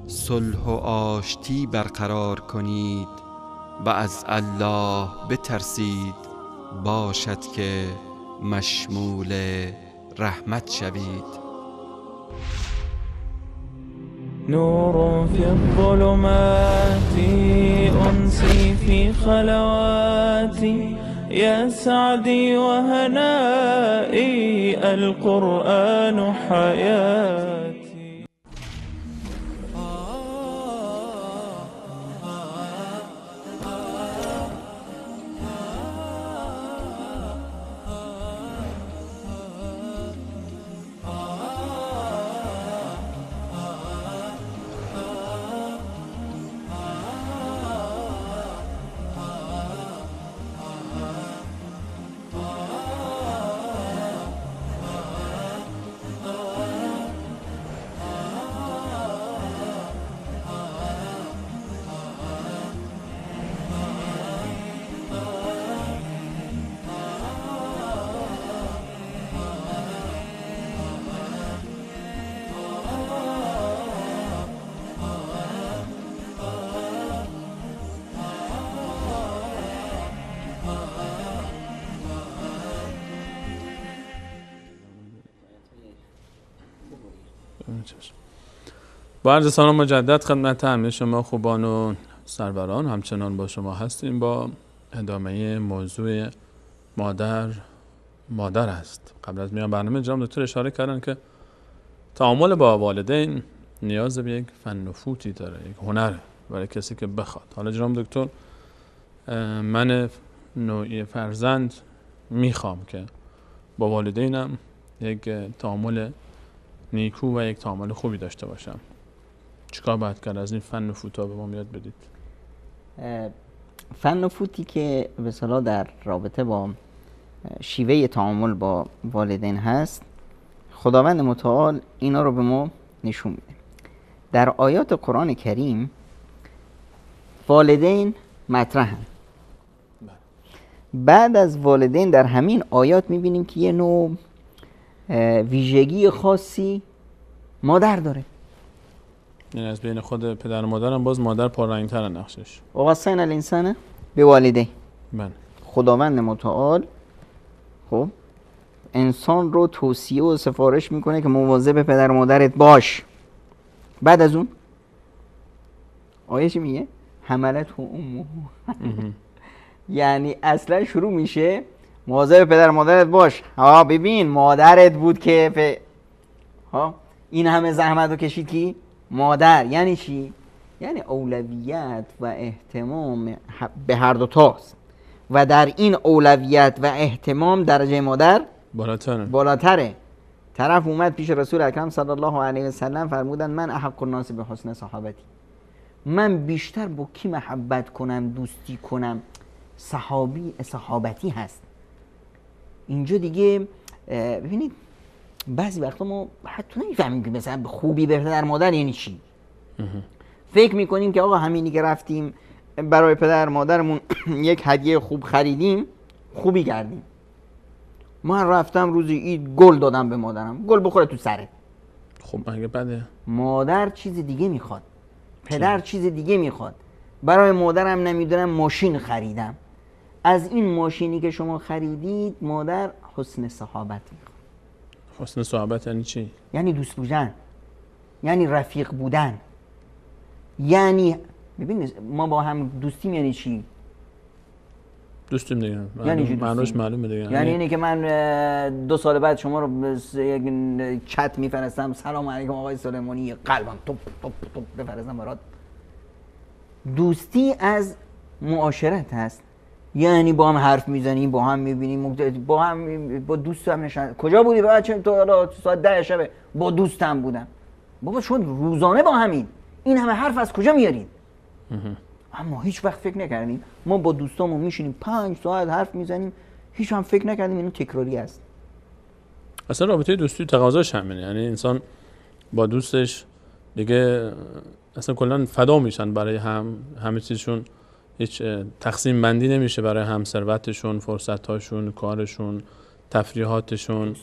صلح و آشتی برقرار کنید و از الله بترسید باشد که مشمول رحمت شوید. نور في الظلمات أنسي في خلواتي يا سعدي وهنائي القرآن حياتي. چشم. با عرض سلام مجدد خدمت همه شما خوبان و سروران، همچنان با شما هستیم با ادامه موضوع مادر است. قبل از میان برنامه جناب دکتر اشاره کردن که تعامل با والدین نیاز به یک فن و فوتی داره، یک هنر برای کسی که بخواد. حالا جناب دکتر، من نوعی فرزند میخوام که با والدینم یک تعامل نیکو و یک تعامل خوبی داشته باشم. چیکار باید کرد؟ از این فن و فوتا به ما یاد بدید. فن و فوتی که به اصطلاح در رابطه با شیوه تعامل با والدین هست، خداوند متعال اینا رو به ما نشون میده. در آیات قرآن کریم والدین مطرحن. بعد از والدین در همین آیات میبینیم که یه نوع ویژگی خاصی مادر داره. یعنی از بین خود پدر و مادرم باز مادر پررنگ‌تر نقشش. وصینا الانسان بوالدیه. بله. خداوند متعال خب انسان رو توصیه و سفارش میکنه که مواظب پدر و مادرت باش. بعد از اون آیه چی میگه؟ حملت امه. یعنی اصلا شروع میشه مواظب پدر و مادرت باش. ها ببین مادرت بود که ها این همه زحمت رو کشید کی؟ مادر. یعنی چی؟ یعنی اولویت و اهتمام به هر دو تاست و در این اولویت و اهتمام درجه مادر بالاتره. طرف اومد پیش رسول اکرم صلی الله علیه و سلم فرمودن من احق الناس به حسن صحابتی، من بیشتر با کی محبت کنم، دوستی کنم؟ صحابتی هست. اینجا دیگه ببینید بعضی وقتا ما حتی نمیفهمیم که مثلا خوبی به پدر مادر یعنی چی. فکر میکنیم که آقا همینی که رفتیم برای پدر مادرمون یک هدیه خوب خریدیم خوبی کردیم. من رفتم روز عید گل دادم به مادرم، گل بخوره تو سره. خب مگه بده؟ مادر چیز دیگه میخواد، پدر چیز دیگه میخواد. برای مادرم نمیدونم ماشین خریدم. از این ماشینی که شما خریدید مادر حسن صحابت میخواد. حسن صحابت یعنی چی؟ یعنی دوست بودن، یعنی رفیق بودن، یعنی ببین ما با هم دوستیم یعنی چی؟ دوستیم دیگه. یعنی معناش معلومه دیگه. یعنی اینه که من 2 سال بعد شما رو یک چت میفرستم سلام علیکم آقای سلیمانی، قلبم توپ بفرستم برات. دوستی از معاشرت هست، یعنی با هم حرف میزنیم، با هم میبینیم، با هم با دوستم نشن. کجا بودی بچه؟ تو حالا ساعت 10 شب با دوستم بودم. بابا شما روزانه با همین، این همه حرف از کجا میارید؟ اما هیچ وقت فکر نکردیم ما با دوستامون میشینیم 5 ساعت حرف میزنیم، هیچ هم فکر نکردیم اینو تکراری است. اصلا رابطه دوستی تقاضاش همینه، یعنی انسان با دوستش دیگه اصلا کلا فدا میشن برای همه چیزشون، هیچ تقسیم بندی نمیشه برای هم، ثروتشون، فرصتاشون، کارشون، تفریحاتشون.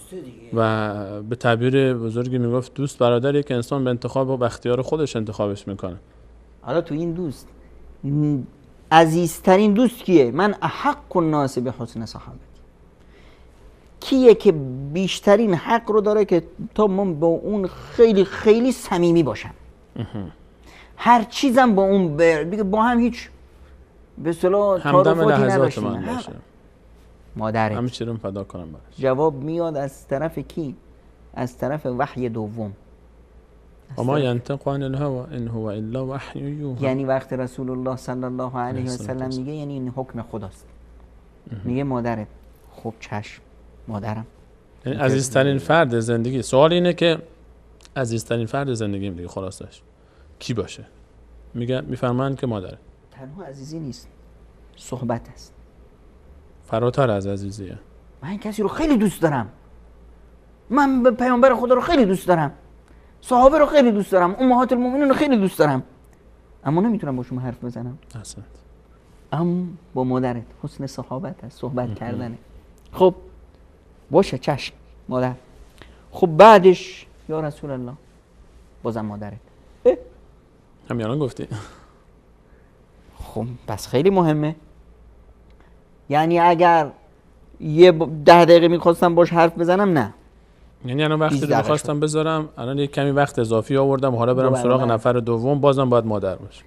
و به تعبیر بزرگی میگفت دوست برادریه که انسان به انتخاب و به اختیار خودش انتخابش میکنه. حالا تو این دوست عزیزترین دوست کیه؟ من احق الناس به حسن صحابتی. کیه که بیشترین حق رو داره که تا من با اون خیلی خیلی صمیمی باشم، هر چیزم با اون دیگه با هم هیچ به اصطلاح تعارفاتی نداشتیم. مادرت همه چی رو فدا کنم براش. جواب میاد از طرف کی؟ از طرف وحی دوم. اما ینطق عن الهوى ان هو الا وحی یوحی. یعنی وقت رسول الله صلی الله علیه و سلم میگه یعنی این حکم خداست. میگه مادرت. خب چشم مادرم. یعنی عزیزترین فرد زندگی. سوال اینه که عزیزترین فرد زندگیم دیگه خلاصش کی باشه؟ میفرمایند که مادره. تنها عزیزی نیست، صحبت است. فراتر از عزیزیه. من کسی رو خیلی دوست دارم، من به پیامبر خدا رو خیلی دوست دارم، صحابه رو خیلی دوست دارم، امهات المؤمنین رو خیلی دوست دارم، اما نمیتونم باشون حرف بزنم. اصلا اما با مادرت حسن صحابت هست، صحبت کردنه. خب باشه چشم مادر. خب بعدش یا رسول الله بازم مادرت. همیانا گفتی. خب پس خیلی مهمه. یعنی اگر 10 دقیقه میخواستم باش حرف بزنم نه، یعنی الان وقتی 18 رو خواستم بذارم، الان یک کمی وقت اضافی آوردم، حالا برم دوباره سراغ من. نفر دوم، بازم باید مادر باشه.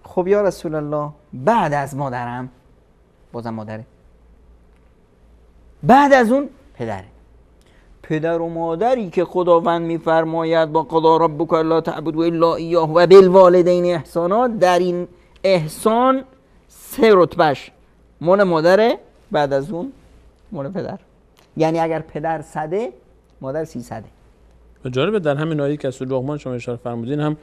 خب یا رسول الله، بعد از مادرم، بازم مادره، بعد از اون پدره. پدر و مادری که خداوند میفرماید با قضا ربک الا تعبدوا الا ایاه و بالوالدین احسانا، در این احسان 3 رتبهش مال مادره، بعد از اون مال پدر. یعنی اگر پدر 100، مادر 300. جالبه در همین آیه که از سوره لقمان شما اشاره فرمودین هم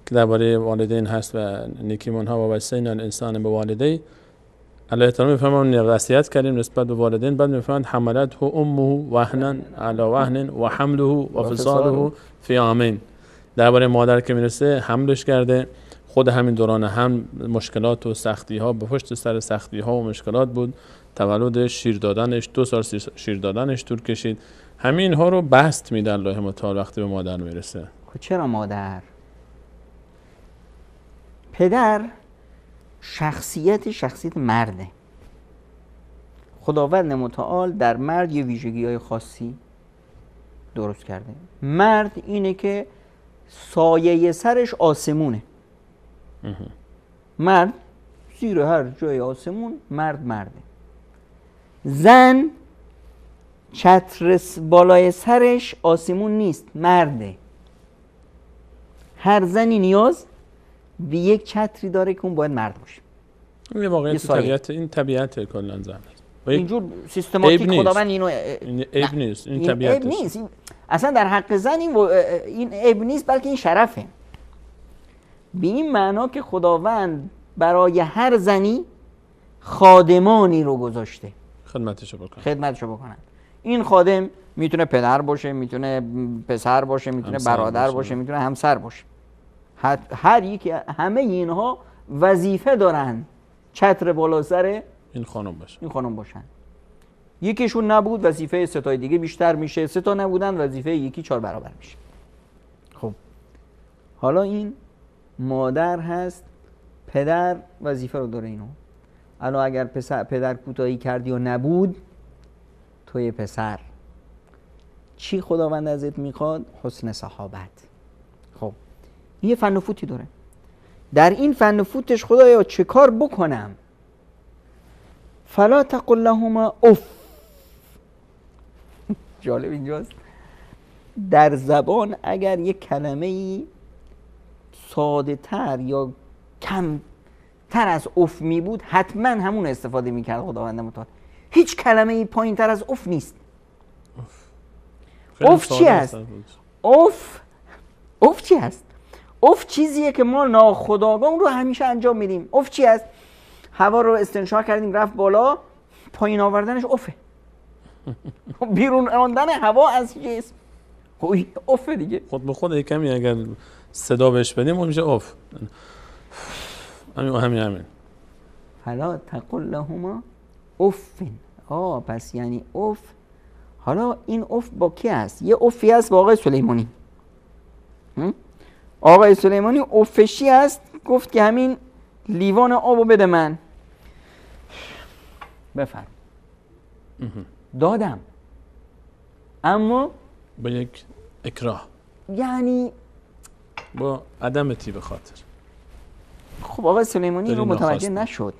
که درباره والدین هست و نیکیمونها و وصینا الانسان به والدی، الله تعالی میفرماید وصیت کردیم نسبت به والدین، بعد میفرماید حملته امه وهنا علی وهن و حمله و فصاله فی عامین. درباره مادر که میرسه حملش کرده، خود همین دوران هم مشکلات و سختی ها به پشت سر سختی ها و مشکلات بود، تولدش، شیر دادنش، 2 سال شیر دادنش طول کشید. همین ها رو بست میده الله متعال وقتی به مادر میرسه. چرا مادر؟ پدر شخصیت مرده. خداوند متعال در مرد یه ویژگی‌های خاصی درست کرده. مرد اینه که سایه سرش آسمونه. مرد زیر هر جای آسمون مرده. زن چتر بالای سرش آسمون نیست، مرده. هر زنی نیاز به یک چتری داره که اون باید مرد باشه. این واقعیت این طبیعت کلا زن است. اینجور سیستماتیک خداوند اینو این عیب نیست، این طبیعت عیب نیست. اصلا در حق زن این عیب نیست، بلکه این شرفه. به این معنا که خداوند برای هر زنی خادمانی رو گذاشته خدمتشو بکنن. این خادم میتونه پدر باشه، میتونه پسر باشه، میتونه برادر باشه، میتونه همسر باشه. هر یکی، همه اینها وظیفه دارن چتر بالا سر این خانم باشن. یکیشون نبود وظیفه 3 تای دیگه بیشتر میشه، 3 تا نبودن وظیفه یکی 4 برابر میشه. خب حالا این مادر هست، پدر وظیفه رو داره اینو. الان اگر پدر کوتاهی کردی و نبود، توی پسر چی خداوند ازت میخواد؟ حسن صحابت. خب یه فن و فوتی داره. در این فن و فوتش خدایا چه کار بکنم؟ فلا تقل لهما اف. جالب اینجاست، در زبان اگر یک کلمه ساده تر یا کم تر از اف می بود، حتما همون استفاده می کرد خداوند متعال. هیچ کلمه پایین تر از اف نیست. اف چی است؟ اف چی است؟ اف چیزیه که ما ناخودآگاه اون رو همیشه انجام میدیم. اف چی است؟ هوا رو استنشاق کردیم رفت بالا، پایین آوردنش افه. بیرون راندن هوا از جسم افه دیگه. خود به خود کمی اگر صدا بهش بدیم اون میشه اف. همین. حالا تقل لهما افین. پس یعنی اف. حالا این اف با کی است؟ یه افی است با آقای سلیمانی. آقای سلیمانی افشی است، گفت که همین لیوان آبو بده من. بفرم. دادم، اما با یک اکراه، یعنی با عدم طیب خاطر. خب آقای سلیمانی رو متوجه نشد.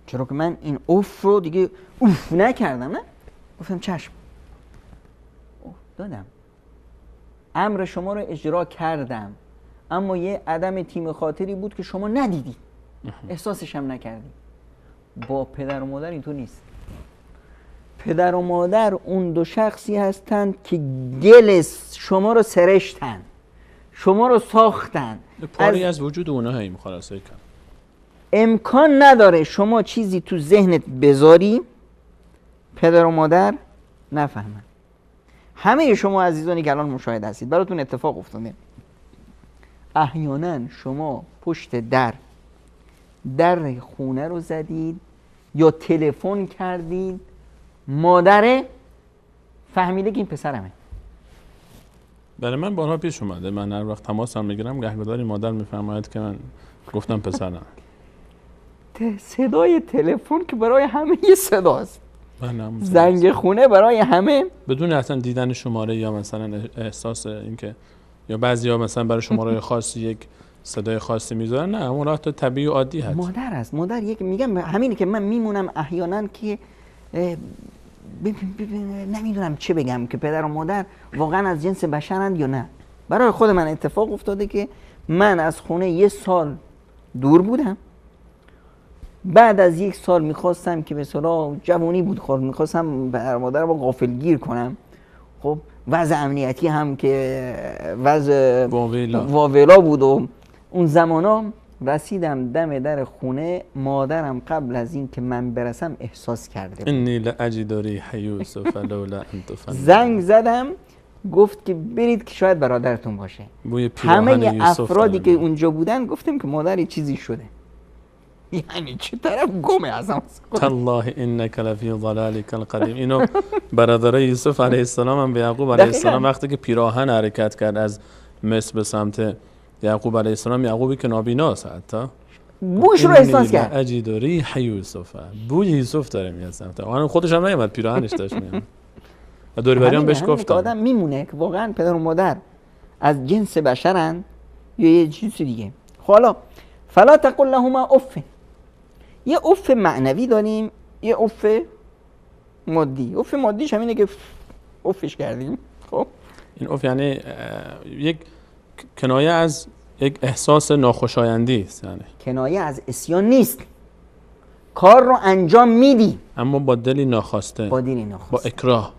چرا که من این اوف رو دیگه اوف نکردم. نه، گفتم چشم، دادم، امر شما رو اجرا کردم، اما یه عدم طیب خاطری بود که شما ندیدید، احساسش هم نکردید. با پدر و مادر اینطور نیست. پدر و مادر اون دو شخصی هستند که گل شما رو سرشتن، شما رو ساختن، پاری از وجود اونها هی مخالصه کن. امکان نداره شما چیزی تو ذهنت بذاری پدر و مادر نفهمن. همه شما عزیزانی که الان مشاهده هستید براتون اتفاق افتاده، احیانا شما پشت در خونه رو زدید یا تلفن کردید، مادر فهمیده که این پسرمه. برای من بارها پیش اومده، من هر وقت تماس هم میگیرم گهگداری مادر میفرماید که من گفتم پسرم. صدای تلفن که برای همه یه صداست. زنگ خونه برای همه بدون اصلا دیدن شماره یا مثلا احساس اینکه یا بعضیا مثلا برای شماره خاصی یک صدای خاصی میذارن، نه اون راه طبیعی و عادی هست. مادر است. مادر یک میگم همینی که من میمونم احیانا که نمیدونم چه بگم که پدر و مادر واقعا از جنس بشرند یا نه. برای خود من اتفاق افتاده که من از خونه 1 سال دور بودم، بعد از 1 سال میخواستم که به اصطلاح جوانی بود میخواستم پدر و مادر رو غافلگیر کنم. خب وضع امنیتی هم که وضع واویلا بود و اون زمانا رسیدم دم در خونه، مادرم قبل از این که من برسم احساس کرده بود. انی لاجد ریح یوسف لولا انت فن. زنگ زدم گفت که برید که شاید برادرتون باشه. همه افرادی که اونجا بودن گفتم که مادر یه چیزی شده. یعنی چه طرف گمه ازم. تالله انک لفی ضلالک القدیم. اینو برادر یوسف علیه السلام هم به یعقوب علیه السلام وقتی که پیراهن حرکت کرد از مصر به سمت یعقوب علیه السلام، یعقوبی که نابیناست حتی بوش رو احساس کرد. اجد ریح یوسف، بوی یوسف داره میاد سمت اون. خودش هم نیامد، پیراهنش داشت میاد و دور بریام بهش گفتن. آدم میمونه که واقعا پدر و مادر از جنس بشرن یا یه چیز دیگه. حالا فلا تقل لهما اف. یه اف معنوی داریم، یه اف مادی. اف مادیش همینه که افش کردیم. خب این اف یعنی یک کنایه از یک احساس ناخوشایندی است، یعنی کنایه از عصیان نیست. کار رو انجام میدی اما با دلی ناخواسته، با دلی ناخواسته، با اکراه،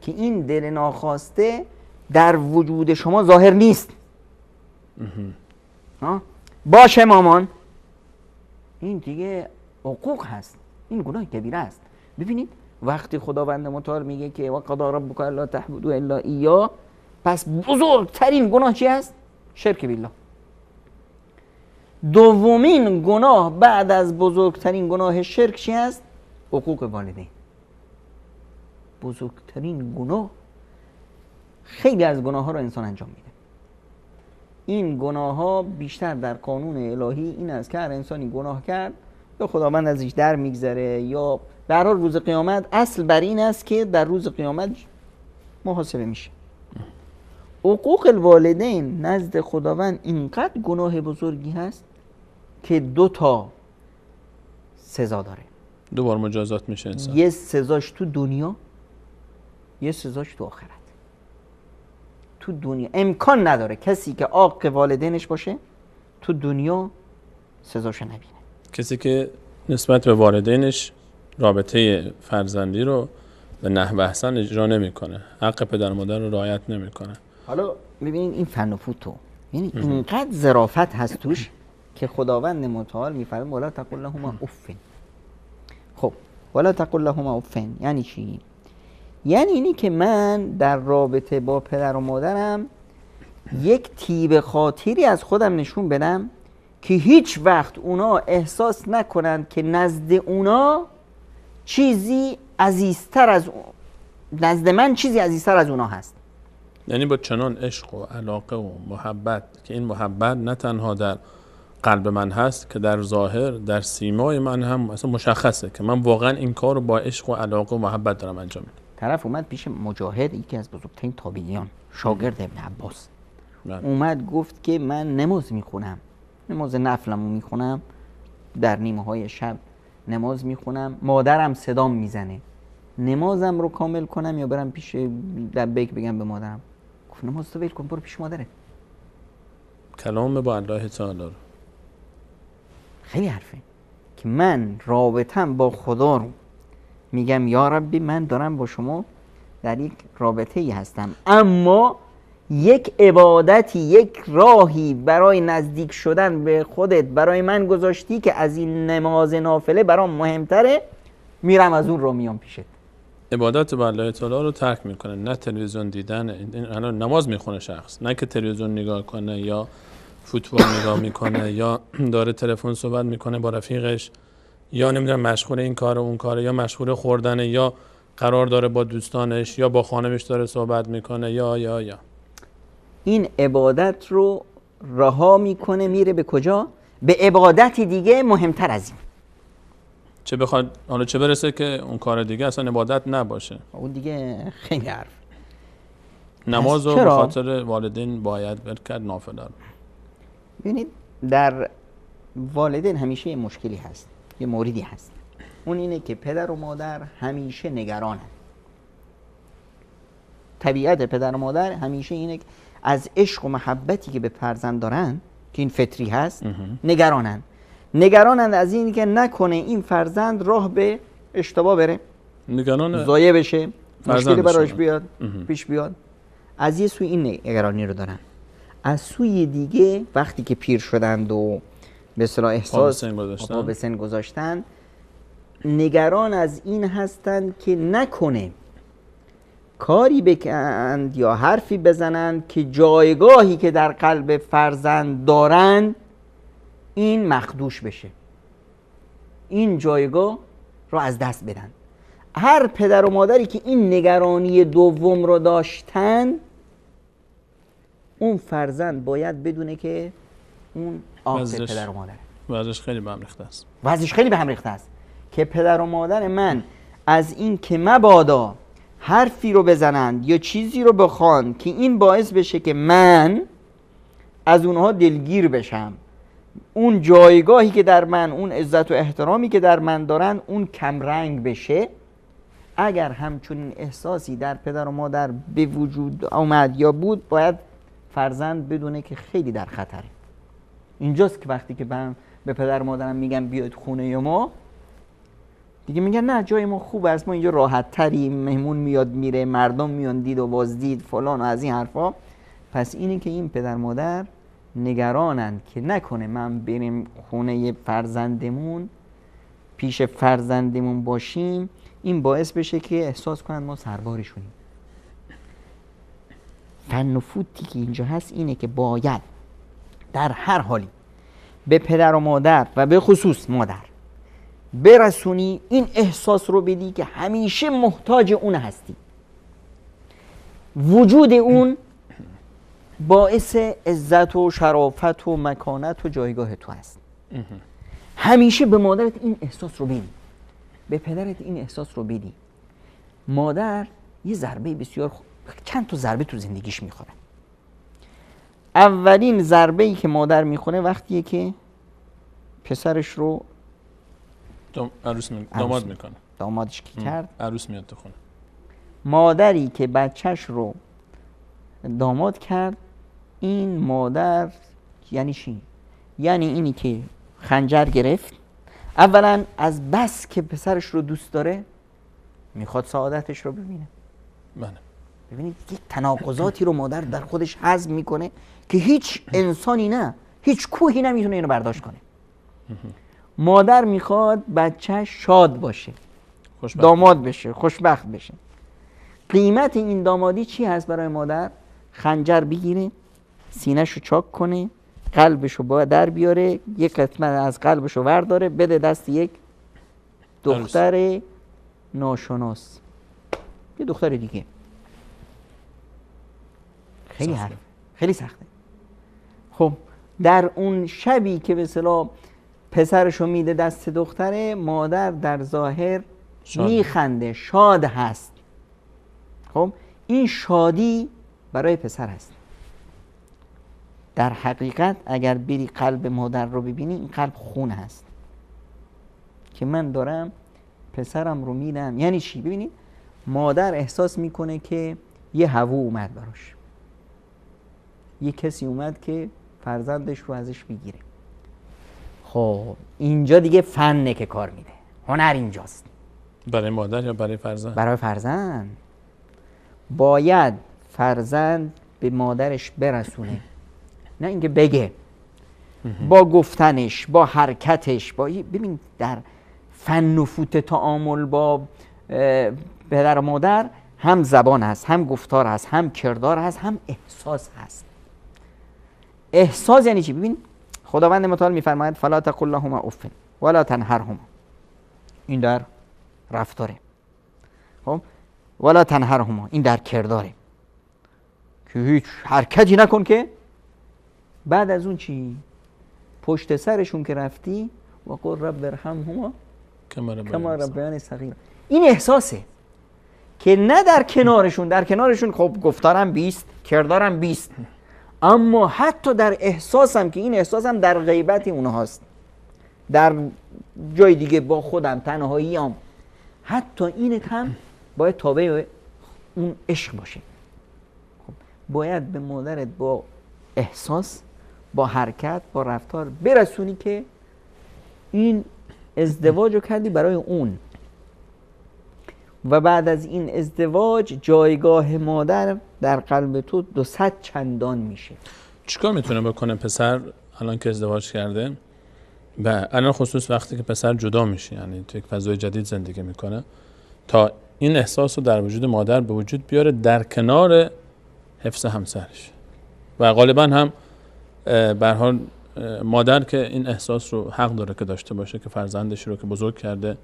که این دل ناخواسته در وجود شما ظاهر نیست. باشه مامان، این دیگه حقوق هست، این گناه کبیره است. ببینید وقتی خداوند متعال میگه که و قضا ربک الا تعبدوا الا ایاه، پس بزرگترین گناه چی است؟ شرک بالله. دومین گناه بعد از بزرگترین گناه شرک چی است؟ حقوق والدین. بزرگترین گناه. خیلی از گناه ها رو انسان انجام میده. این گناه ها بیشتر در قانون الهی این است که هر انسانی گناه کرد یا خداوند ازش در میگذره یا در روز قیامت، اصل بر این است که در روز قیامت محاسبه میشه. حقوق الوالدین نزد خداوند اینقدر گناه بزرگی هست که 2 تا سزا داره. 2 بار مجازات میشه انسان. یه سزاش تو دنیا، یه سزاش تو آخرت. تو دنیا امکان نداره کسی که عاق والدینش باشه تو دنیا سزاش نبینه. کسی که نسبت به والدینش رابطه فرزندی رو به نحو احسن اجرا نمیکنه، حق پدر و مادر رو رعایت نمیکنه. حالا ببینید این فن و فوتو، یعنی اینقدر ظرافت هست توش که خداوند متعال میفرماید ولا تقل لهما اف. خب ولا تقل لهما اف یعنی چی؟ یعنی اینی که من در رابطه با پدر و مادرم یک طیب خاطری از خودم نشون بدم که هیچ وقت اونا احساس نکنن که نزد اونا چیزی عزیزتر از نزد من چیزی عزیزتر از اونا هست. یعنی با چنان عشق و علاقه و محبت که این محبت نه تنها در قلب من هست که در ظاهر در سیمای من هم مثلا مشخصه که من واقعا این کار رو با عشق و علاقه و محبت دارم انجام میدم. طرف اومد پیش مجاهد، یکی از بزرگترین تابعیان، شاگرد ابن عباس، اومد گفت که من نماز میخونم، نماز نفلمو میخونم، در نیمه های شب نماز میخونم، مادرم صدام میزنه، نمازم رو کامل کنم یا برم پیش لبیک بگم به مادرم؟ گفت نماز تو ول کن، برو پیش مادرت. کلام با الله تعالی رو خیلی حرفه که من رابطم با خدا رو میگم یا ربی من دارم با شما در یک رابطه ای هستم، اما یک عبادتی، یک راهی برای نزدیک شدن به خودت برای من گذاشتی که از این نماز نافله برام مهمتره، میرم از اون رو میام پیشت. عبادت با الله تعالی رو ترک میکنه، نه تلویزیون دیدن. الان نماز میخونه شخص، نه که تلویزیون نگاه کنه یا فوتبال نگاه میکنه یا داره تلفن صحبت میکنه با رفیقش یا نمیدونم مشغول این کار اون کاره یا مشغول خوردنه یا قرار داره با دوستانش یا با خانمش داره صحبت میکنه یا این عبادت رو رها میکنه، میره به کجا؟ به عبادت دیگه مهمتر از این. چه بخواد حالا چه برسه که اون کار دیگه اصلا عبادت نباشه. اون دیگه خیلی حرف. نماز رو به چرا؟ خاطر والدین باید ول کرد، نافله رو. ببینید در والدین همیشه یه مشکلی هست، یه موردی هست. اون اینه که پدر و مادر همیشه نگرانن. طبیعت پدر و مادر همیشه اینه که از عشق و محبتی که به فرزند دارن که این فطری هست نگرانن از این که نکنه این فرزند راه به اشتباه بره، نگران ضایع بشه، مشکلی براش فرزندشون. بیاد پیش بیاد. از یه سوی این نگرانی رو دارن. از سوی دیگه وقتی که پیر شدند و به اصطلاح احساس پا به سن گذاشتن، نگران از این هستند که نکنه کاری بکنند یا حرفی بزنند که جایگاهی که در قلب فرزند دارند این مخدوش بشه، این جایگاه رو از دست بدن. هر پدر و مادری که این نگرانی دوم رو داشتن، اون فرزند باید بدونه که اون آخر پدر و مادره. وضعش خیلی به هم ریخته است. وضعش خیلی به هم ریخته است که پدر و مادر من از این که مبادا حرفی رو بزنند یا چیزی رو بخوان که این باعث بشه که من از اونها دلگیر بشم، اون جایگاهی که در من، اون عزت و احترامی که در من دارن اون کمرنگ بشه. اگر همچنین احساسی در پدر و مادر به وجود آمد یا بود، باید فرزند بدونه که خیلی در خطره. اینجاست که وقتی که به پدر و مادرم میگم بیاید خونه ما، دیگه میگن نه جای ما خوب است، ما اینجا راحت تریم، مهمون میاد میره، مردم میان دید و بازدید فلان و از این حرفا. پس اینه که این پدر مادر نگرانند که نکنه من بریم خونه فرزندمون، پیش فرزندمون باشیم، این باعث بشه که احساس کنند ما سربارشونیم. فن و فوتی که اینجا هست اینه که باید در هر حالی به پدر و مادر و به خصوص مادر برسونی، این احساس رو بدی که همیشه محتاج اون هستی، وجود اون باعث عزت و شرافت و مکانت و جایگاه تو هست. همیشه به مادرت این احساس رو بدی، به پدرت این احساس رو بدی. مادر یه ضربه بسیار چند تا ضربه تو زندگیش میخوره. اولین ضربه‌ای که مادر میخونه وقتیه که پسرش رو داماد میکنه. دامادش که کرد، عروس میاد تو خونه. مادری که بچهش رو داماد کرد، این مادر یعنی چی؟ یعنی اینی که خنجر گرفت. اولا از بس که پسرش رو دوست داره میخواد سعادتش رو ببینه. بله. ببینید یک تناقضاتی رو مادر در خودش هضم میکنه که هیچ انسانی نه، هیچ کوهی نمیتونه اینو برداشت کنه. مادر میخواد بچه شاد باشه، داماد بشه، خوشبخت بشه. قیمت این دامادی چی هست برای مادر؟ خنجر بگیره، سینه‌شو چاک کنه، قلبشو باید در بیاره، یک قسمت از قلبشو ورداره بده دست یک دختر ناشناس، یه دختر دیگه. خیلی حرف، خیلی سخته. خب در اون شبی که به اصطلاح پسرشو میده دست دختره، مادر در ظاهر میخنده، شاد هست. خب این شادی برای پسر هست. در حقیقت اگر بری قلب مادر رو ببینی، این قلب خون هست که من دارم پسرم رو میدم. یعنی چی؟ ببینید مادر احساس میکنه که یه هوو اومد براش، یه کسی اومد که فرزندش رو ازش بگیره. خب اینجا دیگه فنه که کار میده، هنر اینجاست. برای مادر یا برای فرزند؟ برای فرزند. باید فرزند به مادرش برسونه، نه اینکه بگه. با گفتنش، با حرکتش، با ببین در فن و فوت تعامل با پدر و مادر هم زبان هست، هم گفتار هست، هم کردار هست، هم احساس هست. احساس یعنی چی؟ ببین خداوند متعال میفرماید فلا تقل لهما اف ولا تنهرهما. این در رفتاره. خب ولا تنهرهما، این در کرداره که هیچ حرکتی نکن. که بعد از اون چی؟ پشت سرشون که رفتی و قل رب ارحمهما کما ربیان صغیرا. این احساسه که نه در کنارشون خب گفتارم 20 کردارم 20، اما حتی در احساسم که این احساسم در غیبت اونهاست، در جای دیگه با خودم تنهاییام، حتی اینت هم باید تابع اون عشق باشه. خب باید به مادرت با احساس، با حرکت، با رفتار برسونی که این ازدواج رو کردی برای اون و بعد از این ازدواج جایگاه مادر در قلب تو 200 چندان میشه. چیکار میتونه بکنه پسر الان که ازدواج کرده و الان خصوص وقتی که پسر جدا میشه، یعنی تو یک فضای جدید زندگی میکنه، تا این احساس رو در وجود مادر به وجود بیاره در کنار حفظ همسرش؟ و غالبا هم به هر حال مادر که این احساس رو حق داره که داشته باشه که فرزندش رو که بزرگ کرده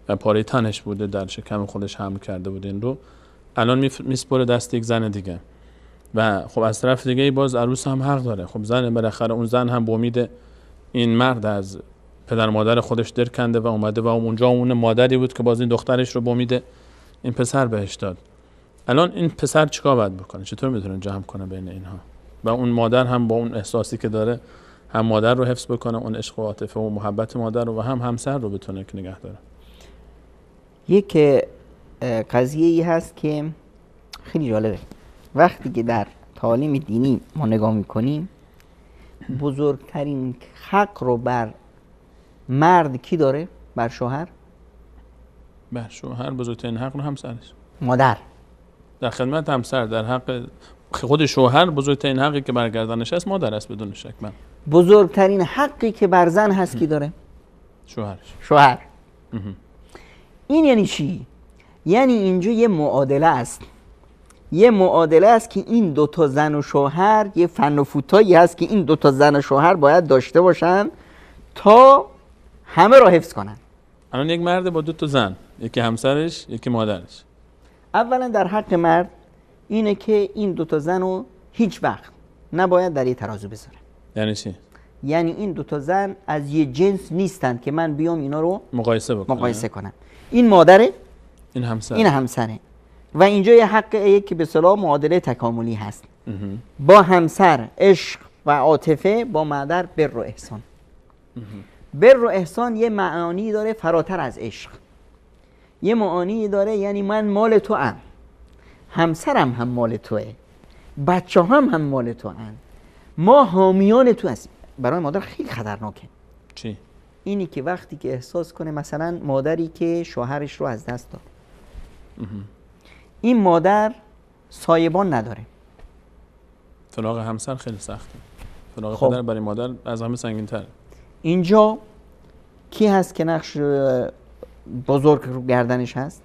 و پاره تنش بوده، در شکم خودش حمل کرده بوده، این رو الان میسپره دست یک زن دیگه. و خب از طرف دیگه باز عروس هم حق داره. خب زن بالاخره اون زن هم با امید این مرد از پدر مادر خودش در کنده و اومده و اونجا اون مادری بود که باز این دخترش رو با امید این پسر بهش داد. الان این پسر چیکار باید بکنه؟ چطور میتونه جمع کنه بین اینها و اون مادر هم با اون احساسی که داره هم مادر رو حفظ بکنه، اون عشق و عاطفه و محبت مادر رو، و هم همسر رو بتونه که نگه داره؟ یک قضیه ای هست که خیلی جالبه. وقتی که در تعالیم دینی ما نگاه میکنیم، بزرگترین حق رو بر مرد کی داره؟ بر شوهر. بر شوهر بزرگترین حق رو همسرش، مادر در خدمت همسر. در حق خود شوهر بزرگترین حقی که بر گردنش هست مادر است بدون شک. من بزرگترین حقی که بر زن هست کی داره؟ شوهرش. شوهر. این یعنی چی؟ یعنی اینجا یه معادله است. یه معادله است که این دوتا زن و شوهر، یه فن و فوتایی هست که این دوتا زن و شوهر باید داشته باشن تا همه را حفظ کنن. الان یک مرد با دو تا زن، یکی همسرش یکی مادرش. اولا در حق مرد اینه که این دوتا زن رو هیچ وقت نباید در یه ترازو بذاره. یعنی چی؟ یعنی این دوتا زن از یه جنس نیستند که من بیام اینا رو مقایسه کنم. این مادره، این همسره و اینجا یه حق که به اصطلاح معادله تکاملی هست. با همسر عشق و عاطفه، با مادر بر و احسان. بر و احسان یه معانی داره فراتر از عشق. یه معانی داره یعنی من مال تو ام، همسرم هم مال توه، بچه هم مال تو هم، ما حامیان تو هستیم. برای مادر خیلی خطرناکه. چی؟ اینی که وقتی که احساس کنه مثلا مادری که شوهرش رو از دست داد، این مادر سایبان نداره. فراق همسر خیلی سخته. فراق خب. پدر برای مادر از همه سنگین تر. اینجا کی هست که نقش بزرگ رو گردنش هست؟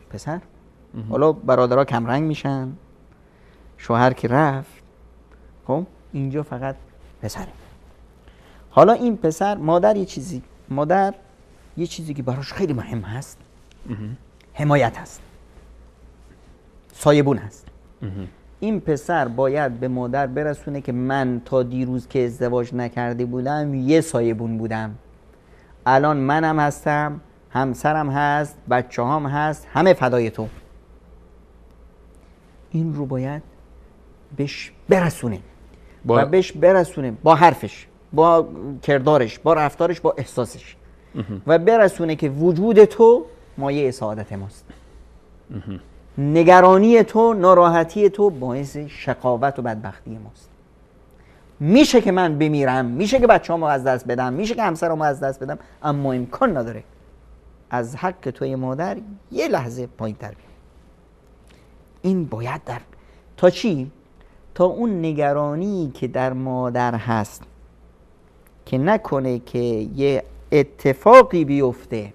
پسر. حالا برادرها کمرنگ میشن، شوهر که رفت، خب اینجا فقط پسره. حالا این پسر، مادر یه چیزی که براش خیلی مهم هست، حمایت هست، سایبون هست. این پسر باید به مادر برسونه که من تا دیروز که ازدواج نکرده بودم یه سایبون بودم، الان منم هستم، همسرم هست، بچه هم هست، همه فدای تو. این رو باید بهش برسونه و بهش برسونه با حرفش، با کردارش، با رفتارش، با احساسش و برسونه که وجود تو مایه سعادت ماست. نگرانی تو، ناراحتی تو باعث شقاوت و بدبختی ماست. میشه که من بمیرم، میشه که بچه‌هامو از دست بدم، میشه که همسرمو از دست بدم، اما امکان نداره از حق توی مادر یه لحظه پایین تر بیام. این باید تا چی؟ تا اون نگرانی که در مادر هست که نکنه که یه اتفاقی بیفته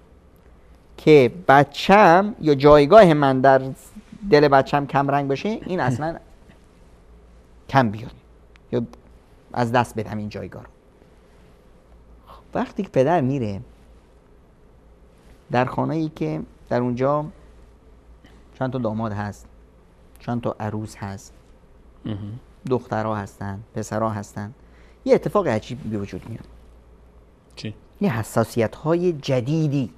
که بچم یا جایگاه من در دل بچم کم رنگ بشه، این اصلا کم بیاد یا از دست بدم این جایگاه رو. وقتی که پدر میره در خانه‌ای که در اونجا چند تا داماد هست، چند تا عروس هست، دخترها هستن، پسرها هستن، یه اتفاق عجیب به وجود میاد. چی؟ یه حساسیت‌های جدیدی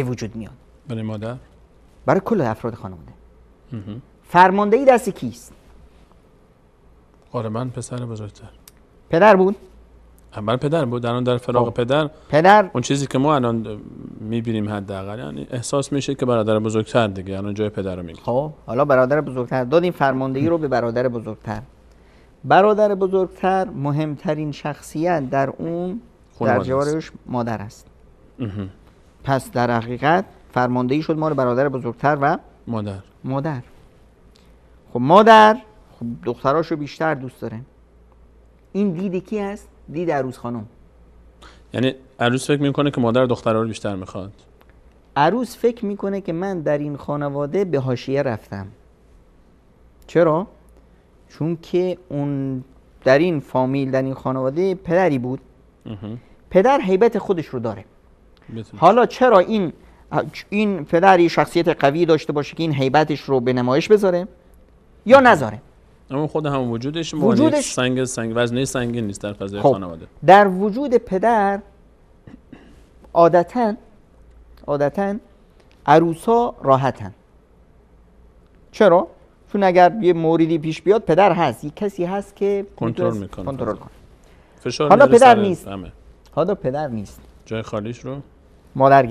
به وجود میاد برای مادر؟ برای کل افراد خانواده. فرماندهی دست کیست؟ غالبا پسر بزرگتر. پدر بود؟ اول پدر بود. الان در فراق پدر اون چیزی که ما الان میبینیم حداقل یعنی احساس میشه که برادر بزرگتر دیگه الان جای پدر رو میگیره. خب حالا برادر بزرگتر دادیم فرماندهی رو به برادر بزرگتر. برادر بزرگتر مهمترین شخصیت در اون در جوارش مادر است. پس در حقیقت فرماندهی شد مال برادر بزرگتر و مادر. خب مادر خب دختراشو بیشتر دوست داره. این دید کی هست؟ دید عروس خانم. یعنی عروس فکر میکنه که مادر دخترها رو بیشتر میخواد. عروس فکر میکنه که من در این خانواده به حاشیه رفتم. چرا؟ چون که اون در این فامیل در این خانواده پدری بود. پدر هیبت خودش رو داره. حالا چرا این پدری شخصیت قوی داشته باشه که این هیبتش رو به نمایش بذاره یا نذاره؟ اما خود هم وجودش سنگ وزنه سنگین نیست در فضای خانواده. در وجود پدر عادتاً عروسا راحتن. چرا؟ چون اگر یه موردی پیش بیاد پدر هست، یک کسی هست که کنترل کنه. حالا پدر نیست. جای خالیش رو مادر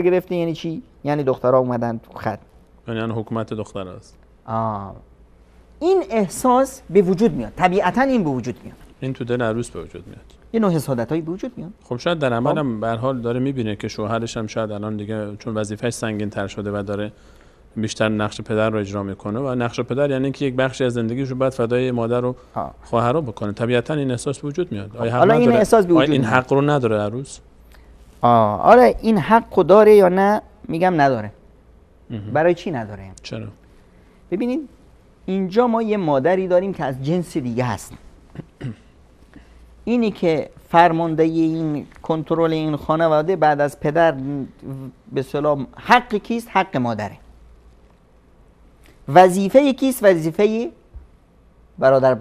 گرفته. یعنی چی؟ یعنی دخترها اومدن تو خط. یعنی حکومت دختر است. این احساس به وجود میاد. طبیعتاً این به وجود میاد. این تو دل عروس به وجود میاد. یه نوع حسادتایی به وجود میاد. خب شاید در عمل هم به هر حال داره میبینه که شوهرش هم شاید الان دیگه چون وظیفه‌اش سنگین‌تر شده و داره بیشتر نقش پدر رو اجرا میکنه و نقش پدر یعنی اینکه یک بخشی از زندگیش رو بعد فدای مادر و خواهرها بکنه. طبیعتاً این احساس به وجود میاد. حالا این احساس به وجود این حق رو نداره عروس؟ آره این حق رو داره یا نه؟ میگم نداره. برای چی نداره؟ چرا؟ ببینید اینجا ما یه مادری داریم که از جنس دیگه هست. اینی که فرماندهی این کنترل این خانواده بعد از پدر به اصطلاح حق کیست؟ حق مادره. وظیفه کیست؟ وظیفه برادر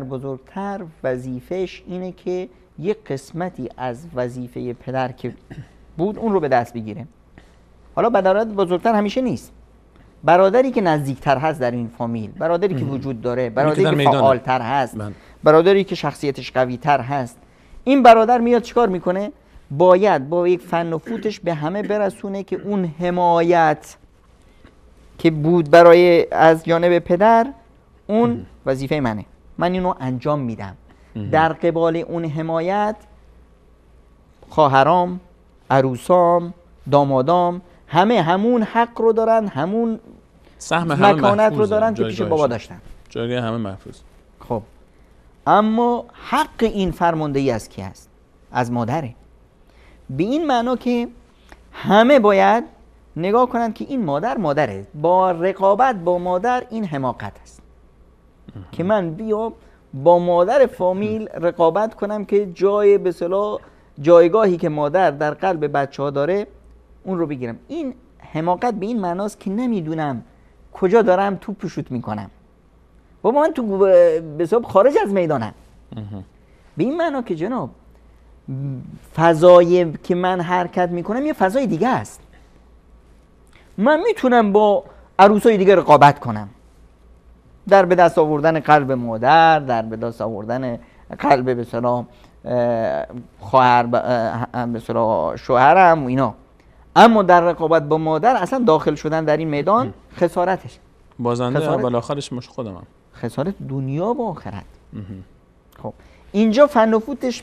بزرگتر وظیفهش اینه که یک قسمتی از وظیفه پدر که بود اون رو به دست بگیره. حالا برادر بزرگتر همیشه نیست. برادری که نزدیکتر هست در این فامیل، برادری که وجود داره، برادری که فعالتر هست، برادری که شخصیتش قوی‌تر هست، این برادر میاد چیکار میکنه؟ باید با یک فن و فوتش به همه برسونه که اون حمایت که بود برای از جانب پدر اون وظیفه منه، من اینو انجام میدم. در قبال اون حمایت خواهرام، عروسام، دامادام همون حق رو دارن، همون مکانت رو دارن که پیش بابا داشتن. جایگاه همه محفوظ. خب اما حق این فرماندهی از کی هست؟ از مادره. به این معنا که همه باید نگاه کنند که این مادره. با رقابت با مادر این حماقت است که من بیام با مادر فامیل رقابت کنم که جای به اصطلاح جایگاهی که مادر در قلب بچه‌ها داره اون رو بگیرم. این حماقت به این معناست که نمیدونم کجا دارم توپ شوت میکنم. بابا من تو به حساب خارج از میدانم. به این معنا که جناب فضایی که من حرکت میکنم یه فضای دیگه است. من میتونم با عروسای دیگه رقابت کنم در به دست آوردن قلب مادر، در به دست آوردن قلب به اصطلاح خواهر، به اصطلاح شوهرم و اینا. اما در رقابت با مادر اصلا داخل شدن در این میدان خسارتش، بازنده اول آخرش مش خودمم، خسارت دنیا و آخرت. خب اینجا فن و فوتش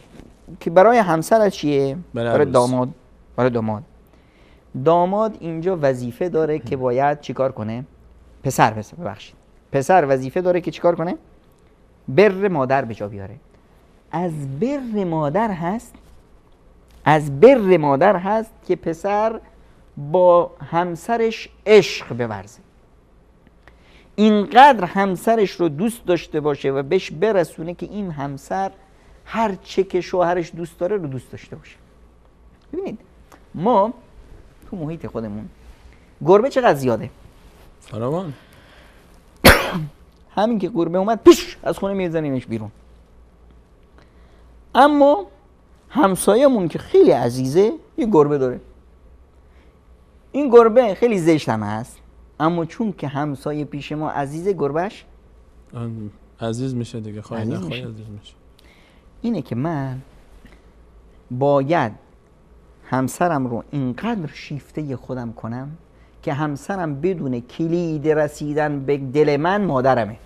که برای همسر چیه؟ برای داماد اینجا وظیفه داره که باید چیکار کنه؟ پسر وظیفه داره که چیکار کنه؟ بر مادر به جا بیاره. از بر مادر هست که پسر با همسرش عشق بورزه، اینقدر همسرش رو دوست داشته باشه و بهش برسونه که این همسر هر چه که شوهرش دوست داره رو دوست داشته باشه. ببینید ما تو محیط خودمون گربه چقدر زیاده؟ فراوان. همین که گربه اومد پیش از خونه میزنیمش بیرون. اما همسایه‌مون که خیلی عزیزه یه گربه داره. این گربه خیلی زشت هم هست، اما چون که همسایه پیش ما عزیز، گربهش عزیز میشه دیگه، خواهی عزیز نخواهی میشه. عزیز میشه. اینه که من باید همسرم رو اینقدر شیفته خودم کنم که همسرم بدون کلید رسیدن به دل من مادرمه.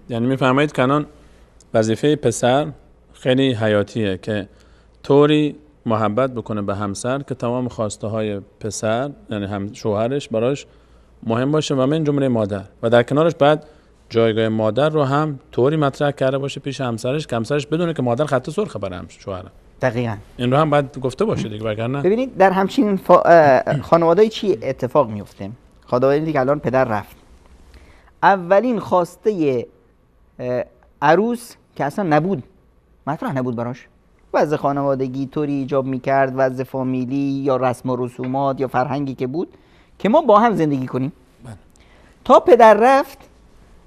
یعنی میفرمایید کنان وظیفه پسر خیلی حیاتیه که طوری محبت بکنه به همسر که تمام خواسته های پسر یعنی هم شوهرش براش مهم باشه و من جمله مادر، و در کنارش بعد جایگاه مادر رو هم طوری مطرح کرده باشه پیش همسرش که همسرش بدونه که مادر خط سرخه برای شوهرم. دقیقاً. این رو هم باید گفته باشه دیگه، وگرنه ببینید در همچین خانواده‌ای چی اتفاق میفته؟ خانواده‌ای که الان پدر رفت، اولین خواسته عروس که اصلا نبود، مطرح نبود براش، وضع خانوادگی طوری ایجاب میکرد، وضع فامیلی یا رسم و رسومات یا فرهنگی که بود که ما با هم زندگی کنیم. تا پدر رفت،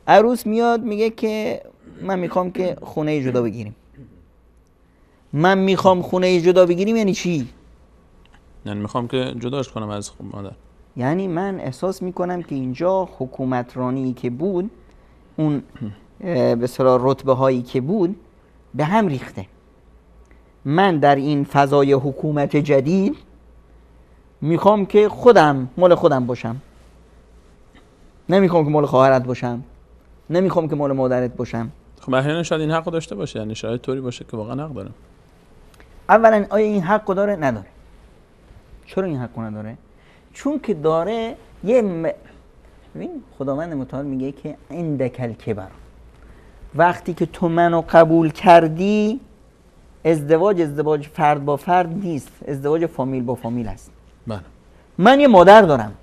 عروس میاد میگه که من میخوام که خونه جدا بگیریم. من میخوام خونه جدا بگیریم یعنی چی؟ یعنی میخوام که جداش کنم از مادر. یعنی من احساس میکنم که اینجا حکومترانی که بود، اون به اصطلاح رتبه هایی که بود به هم ریخته. من در این فضای حکومت جدید میخوام که خودم مال خودم باشم، نمیخوام که مال خواهرت باشم، نمیخوام که مال مادرت باشم. خب احیانا شاید این حق داشته باشه، یعنی شاید طوری باشه که واقعا حق داره. اولا آیا این حق داره؟ نداره. چرا این حق نداره؟ چون که داره ببین خداوند متعال میگه که عندک الکبر، وقتی که تو منو قبول کردی، ازدواج فرد با فرد نیست، ازدواج فامیل با فامیل است. بله. من یه مادر دارم،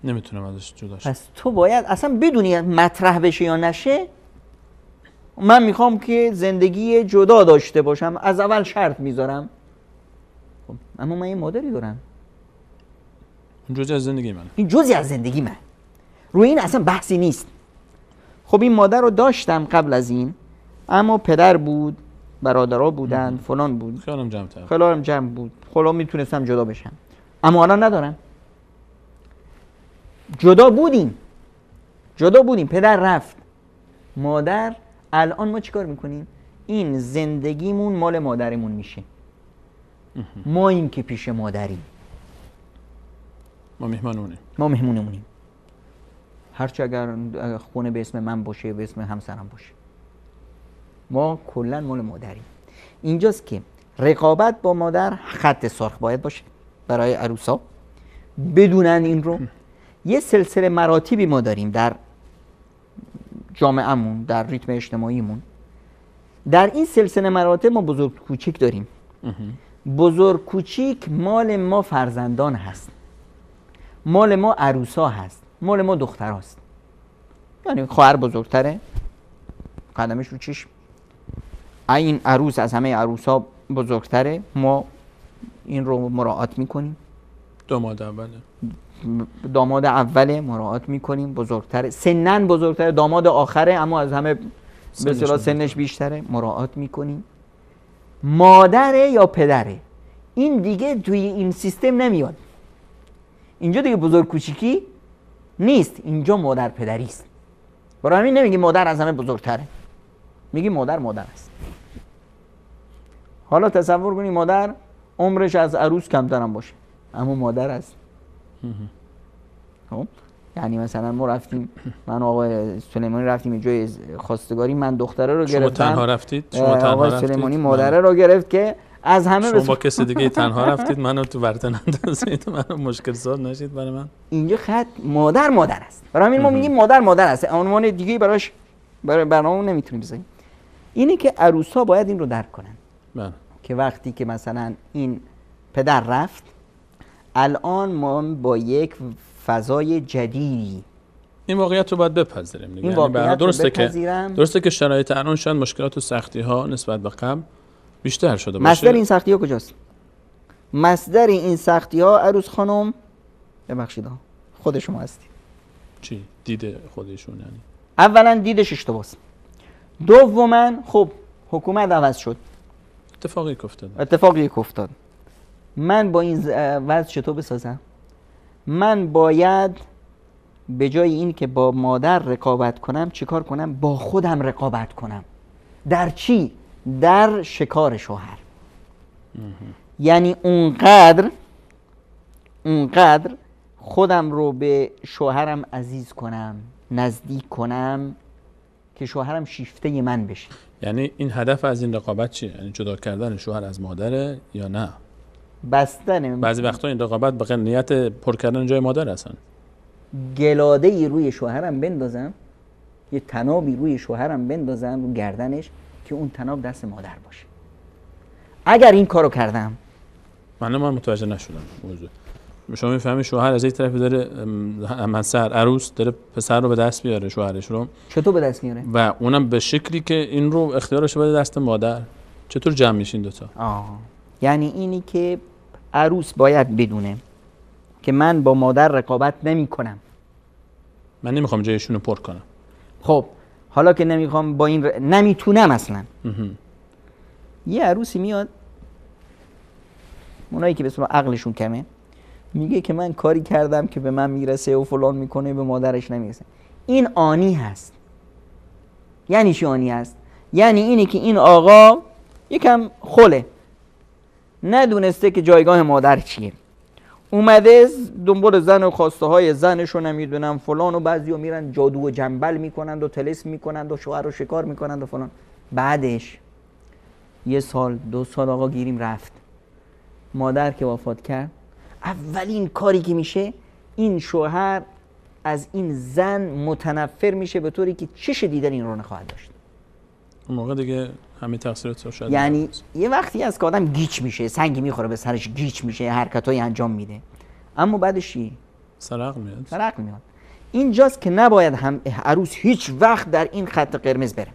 نمیتونم ازش جدا شم. پس تو باید اصلا بدونی مطرح بشه یا نشه، من میخوام که زندگی جدا داشته باشم، از اول شرط میذارم. خب اما من یه مادری دارم، این جزئی از زندگی منه. این جزئی از زندگی من، روی این اصلا بحثی نیست. خب این مادر رو داشتم قبل از این، اما پدر بود، برادرها بودن، فلان بود، خیالم جمع بود، خلا میتونستم جدا بشم، اما الان ندارم. جدا بودیم، پدر رفت، مادر. الان ما چیکار میکنیم؟ این زندگیمون مال مادرمون میشه، ما این که پیش مادریم، ما مهمونمونیم. هرچه اگر خونه به اسم من باشه، به اسم همسرم باشه، ما کلا مال مادریم. اینجاست که رقابت با مادر خط سرخ باید باشه برای عروسا، بدونن این رو. یه سلسله مراتبی ما داریم در جامعهمون، در ریتم اجتماعیمون. در این سلسله مراتب ما بزرگ کوچیک داریم. بزرگ کوچیک مال ما فرزندان هست، مال ما عروسا هست، مال ما دختراست. یعنی خواهر بزرگتره، قدمش رو چشم، این عروس از همه عروسا بزرگتره، ما این رو مراعات میکنیم. داماد اوله مراعات میکنیم، بزرگتره، سنن بزرگتره، داماد آخره اما از همه به اصطلاح سنش بیشتره، مراعات میکنیم. مادره یا پدره، این دیگه توی این سیستم نمیاد. اینجا دیگه بزرگ کوچیکی نیست، اینجا مادر پدری است. برای همین نمیگی مادر از همه بزرگتره، میگی مادر است. حالا تصور کنی مادر عمرش از عروس کمتر هم باشه، اما مادر است. خب یعنی مثلا ما رفتیم، من و آقای سلیمانی رفتیم یه جای خواستگاری، من دختره رو گرفتم. شما تنها رفتید؟ آقای سلیمانی مادره رو گرفت که از همه شما با کسی دیگه تنها رفتید، منو تو برتن اندازید، منو مشکل ساز نشید برای من. اینجا خط مادر است. برای همین ما میگیم مادر است، عنوان دیگه براش برنامه نمیتونیم بذاریم. اینه که عروسا باید این رو درک کنن. بله. که وقتی که مثلا این پدر رفت، الان ما با یک فضای جدیدی این واقعیت رو باید بپذیریم دیگه. یعنی درسته که شرایط الان شاید مشکلات و سختی ها نسبت به قبل بیشتر شده باشه. مصدر این سختی ها کجاست؟ مصدر این سختی ها عروس خانم، ببخشید خود شما هستی. چی؟ دید خودشون یعنی؟ اولا دیدش اشتباهه. دوما خب حکومت عوض شد. اتفاقی افتاد. من با این وضع چطور بسازم؟ من باید به جای این که با مادر رقابت کنم چیکار کنم؟ با خودم رقابت کنم. در چی؟ در شکار شوهر. یعنی اونقدر خودم رو به شوهرم عزیز کنم، نزدیک کنم که شوهرم شیفته من بشه. یعنی این هدف از این رقابت چیه؟ یعنی جدا کردن شوهر از مادره یا نه؟ بستن. بعضی وقتا این رقابت به نیت پر کردن جای مادر هستن. گلاده‌ای روی شوهرم بندازم، یه تنابی روی شوهرم بندازم رو گردنش که اون تناب دست مادر باشه. اگر این کارو کردم، من متوجه نشدم موضوع. شما میفهمی شوهر از یک طرف داره همسر عروس داره پسر رو به دست بیاره، شوهرش رو چطور به دست میاره؟ و اونم به شکلی که این رو اختیارش بده دست مادر. چطور جمع میشین دوتا؟ یعنی اینی که عروس باید بدونه که من با مادر رقابت نمی کنم. من نمیخوام جایشون رو پر کنم. خب حالا که نمیخوام با این نمیتونم اصلا. یه عروسی میاد، اونایی که به اسم عقلشون کمه، میگه که من کاری کردم که به من میرسه و فلان میکنه، به مادرش نمیرسه. این آنی هست. یعنی چی آنی هست؟ یعنی اینه که این آقا یکم خله، ندونسته که جایگاه مادر چیه، اومده دنبال زن و خواسته های زنشو نمیدونم فلان، و بعضیا میرن جادو و جنبل میکنند و طلسم میکنند و شوهر رو شکار میکنند و فلان. بعدش 1 سال 2 سال آقا گیریم رفت، مادر که وفات کرد، اولین کاری که میشه این شوهر از این زن متنفر میشه به طوری که چش دیدن این رو نخواهد داشت. اون موقع دیگه همین تقصیرت شاید. یعنی یه وقتی از که آدم گیج میشه، سنگی میخوره به سرش، گیج میشه، حرکتایی انجام میده، اما بعدش چی؟ سرعقل میاد. سرعقل میاد. اینجاست که نباید هم عروس هیچ وقت در این خط قرمز بره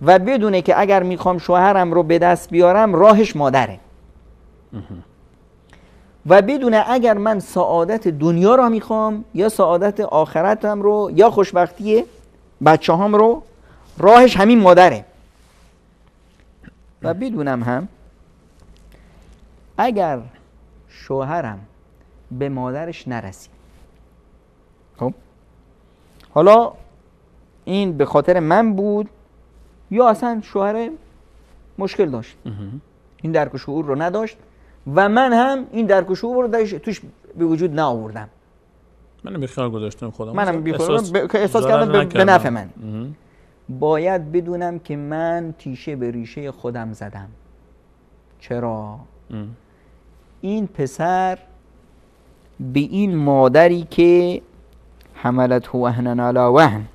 و بدونه که اگر میخوام شوهرم رو به دست بیارم راهش مادره و بدونه اگر من سعادت دنیا رو میخوام یا سعادت آخرتم رو یا خوشبختی بچه هام رو، راهش همین مادره. و بدونم هم اگر شوهرم به مادرش نرسید، خب حالا این به خاطر من بود یا اصلا شوهر مشکل داشت، این درک و شعور رو نداشت و من هم این درک و شعور رو توش به وجود نآوردم. منم بیخیال گذاشتم خودم. منم احساس کردم به نفع من. باید بدونم که من تیشه به ریشه خودم زدم. چرا؟ این پسر به این مادری که حملته وهنا علی وهن،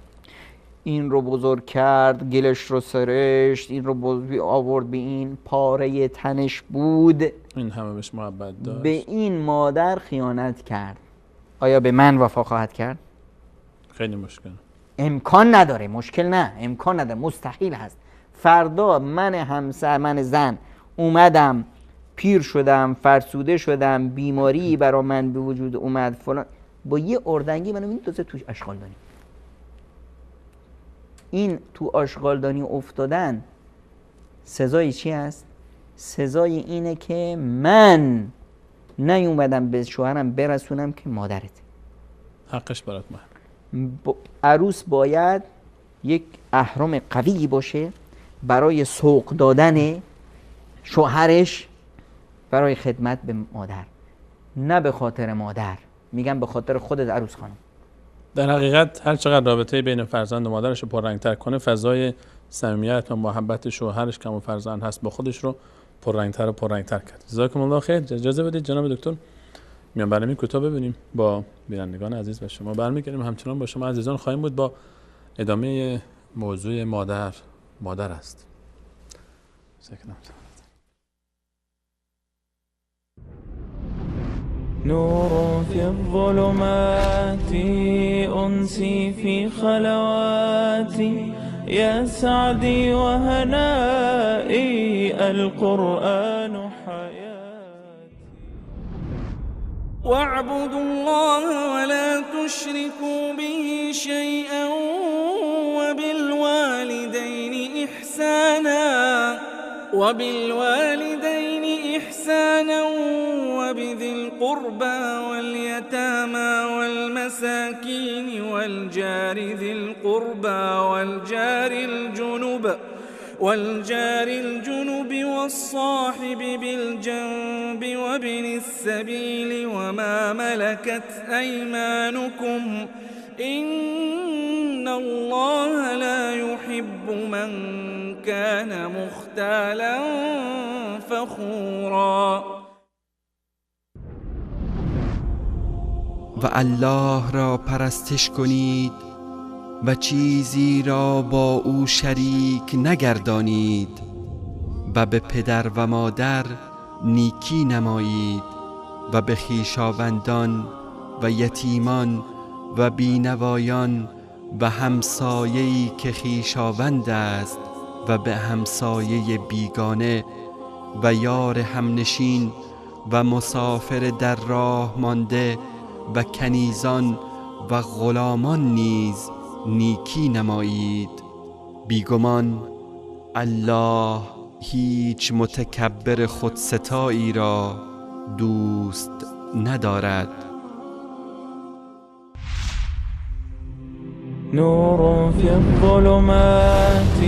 این رو بزرگ کرد، گلش رو سرشت، این رو آورد به این پاره تنش بود، این همه بهش محبت داشت، به این مادر خیانت کرد. آیا به من وفا خواهد کرد؟ خیلی مشکل. امکان نداره، مشکل نه، امکان نداره، مستحیل هست. فردا من همسر، من زن اومدم پیر شدم، فرسوده شدم، بیماری برا من به وجود اومد فلان، با یه اردنگی منو میندازه توش اشغالدانی. این تو آشغالدانی افتادن سزای چی هست؟ سزای اینه که من نیومدم به شوهرم برسونم که مادرت، حقش برات مهم. عروس باید یک اهرم قوی باشه برای سوق دادن شوهرش برای خدمت به مادر، نه به خاطر مادر، میگم به خاطر خودت عروس خانم. در حقیقت هر چقدر رابطه بین فرزند و مادرش رو پررنگ‌تر کنه، فضای صمیمیت و محبت شوهرش که فرزند هست با خودش رو پررنگ‌تر و پررنگ‌تر کرد. جزاکم الله خیر. اجازه بدید جناب دکتر میان برنامه کوتاه ببینیم، با بینندگان عزیز و شما برمیگردیم. همچنان با شما عزیزان خواهیم بود با ادامه موضوع مادر است. نور في الظلمات أنسي في خلواتي يا سعدي وهنائي القرآن حياتي. واعبدوا الله ولا تشركوا به شيئا وبالوالدين إحسانا القربى واليتامى والمساكين والجار ذي القربى والجار الجنب والصاحب بالجنب وابن السبيل وما ملكت أيمانكم إن الله لا يحب من كان مختالا فخورا. و الله را پرستش کنید و چیزی را با او شریک نگردانید و به پدر و مادر نیکی نمایید و به خویشاوندان و یتیمان و بینوایان و همسایه‌ای که خویشاوند است و به همسایه بیگانه و یار همنشین و مسافر در راه مانده و کنیزان و غلامان نیز نیکی نمایید. بیگمان الله هیچ متکبر خودستایی را دوست ندارد. نور في الظلمات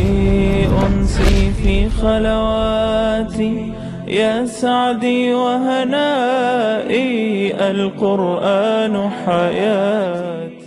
أنسي في خلواتي يا سعدي وهنائي القرآن حياتي.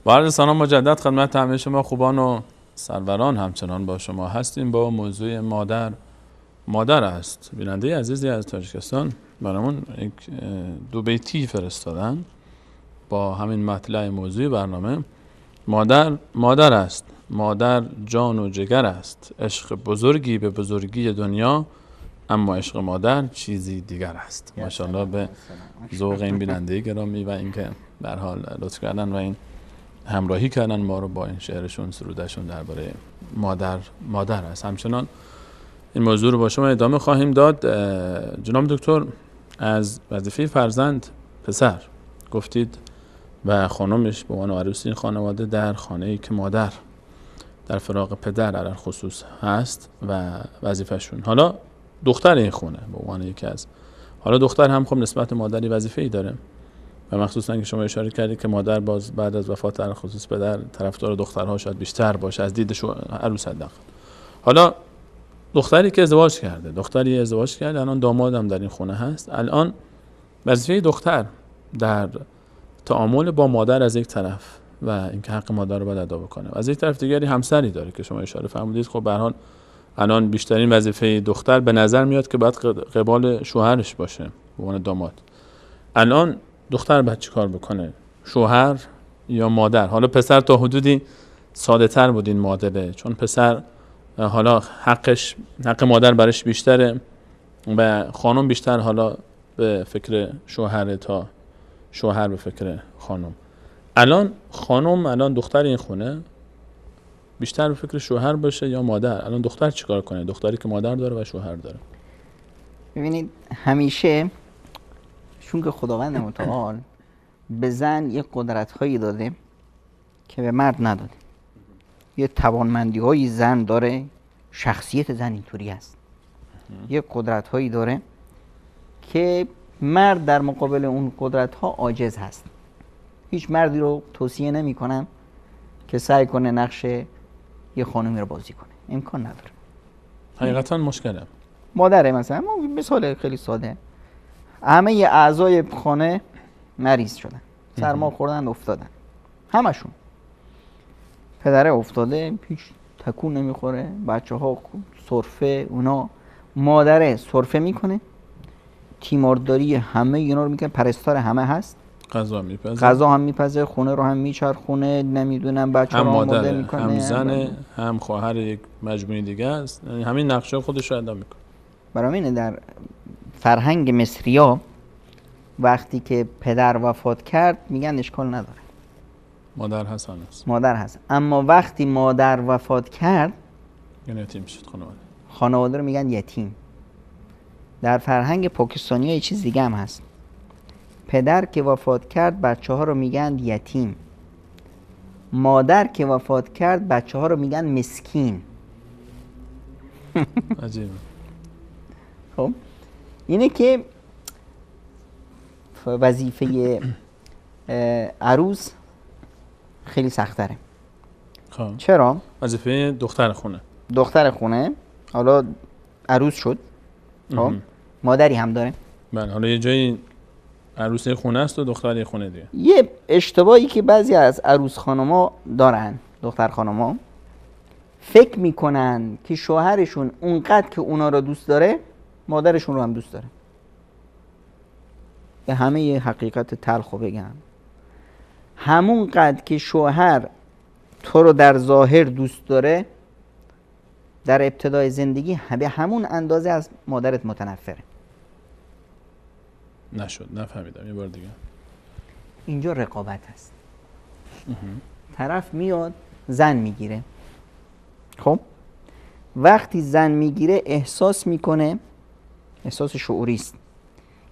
با عرض سلام مجدد خدمت همه شما خوبان و سروران، همچنان با شما هستیم با موضوع مادر است. بیننده عزیزی از تاجیکستان برامون یک 2 بیتی فرستادن با همین مطلع موضوع برنامه. مادر است، مادر جان و جگر است، عشق بزرگی به بزرگی دنیا، اما عشق مادر چیزی دیگر است. ماشاءالله به ذوق این بیننده گرامی و اینکه به هر حال لطف کردن و این همراهی کردن ما رو با این شعرشون، سرودشون درباره مادر است. همچنان این موضوع رو با شما ادامه خواهیم داد. جناب دکتر، از وظیفه فرزند پسر گفتید و خانمش به عنوان عروس این خانواده در خانه‌ای که مادر در فراق پدر علی خصوص هست و وظیفه‌شون. حالا دختر این خونه به عنوان یکی از، حالا دختر هم خب نسبت مادری وظیفه‌ای داره و مخصوصا که شما اشاره کردید که مادر باز بعد از وفات علی خصوص پدر طرفدار دخترها شاید بیشتر باشه از دید عروس حداقل. حالا دختری که ازدواج کرده، الان دامادم در این خونه هست. الان وظیفه دختر در تعامل با مادر از یک طرف و اینکه حق مادر رو باید ادا بکنه، از یک طرف دیگری همسری داره که شما اشاره فرمودید. خب به هر حال الان بیشترین وظیفه دختر به نظر میاد که باید قبال شوهرش باشه به عنوان داماد. الان دختر باید چیکار بکنه؟ شوهر یا مادر؟ حالا پسر تا حدودی ساده تر بود این معادله، چون پسر حالا حق مادر برش بیشتره و خانم بیشتر حالا به فکر شوهر تا شوهر به فکر خانم. الان دختر این خونه بیشتر به فکر شوهر باشه یا مادر؟ الان دختر چیکار کنه؟ دختری که مادر داره و شوهر داره. ببینید همیشه چون که خداوند متعال به زن یک قدرت هایی داده که به مرد نداده، یه توانمندی های زن داره، شخصیت زن اینطوری است، یه قدرت هایی داره که مرد در مقابل اون قدرت ها عاجز هست. هیچ مردی رو توصیه نمی کنم که سعی کنه نقش یه خانمی رو بازی کنه، امکان نداره. حقیقتا مشکله. مادره مثلا، مثال خیلی ساده، همه اعضای خانه مریض شدن، سرما خوردن، افتادن همشون. پدره افتاده، هیچ تکون نمیخوره، بچه ها سرفه، اونا مادره سرفه میکنه، تیمارداری همه اینا رو میکنه، پرستار همه هست، غذا میپزه، غذا هم میپزه، خونه رو هم میچرخونه، نمیدونم بچه هم رو آماده مادره میکنه، هم زنه هم خواهر یک مجموعه دیگه است، یعنی همین نقشه خودش رو ادا میکنه. برای اینه در فرهنگ مصریا وقتی که پدر وفات کرد میگن اشکال نداره، مادر حسن است، مادر هست. اما وقتی مادر وفات کرد یعنی یتیم شد خانواده. خانواده رو میگن یتیم. در فرهنگ پاکستانی ها یه چیز دیگه هم هست، پدر که وفات کرد بچه ها رو میگن یتیم، مادر که وفات کرد بچه ها رو میگن مسکین. عجیبه. خب اینه که وظیفه عروس خیلی سخت‌تره. خب چرا؟ وظیفه دختر خونه. دختر خونه حالا عروس شد، خب مادری هم داره. بله، حالا یه جایی عروس خونه است و دختر یه خونه دیگه. یه اشتباهی که بعضی از عروس خانما دارن، دختر خانما فکر میکنن که شوهرشون اونقدر که اونا رو دوست داره مادرشون رو هم دوست داره. به همه یه حقیقت تلخو بگم، همون قدر که شوهر تو رو در ظاهر دوست داره در ابتدای زندگی به همون اندازه از مادرت متنفره. نشد، نفهمیدم، یه بار دیگه. اینجا رقابت هست. طرف میاد زن میگیره، خب وقتی زن میگیره احساس میکنه، احساس شعوری است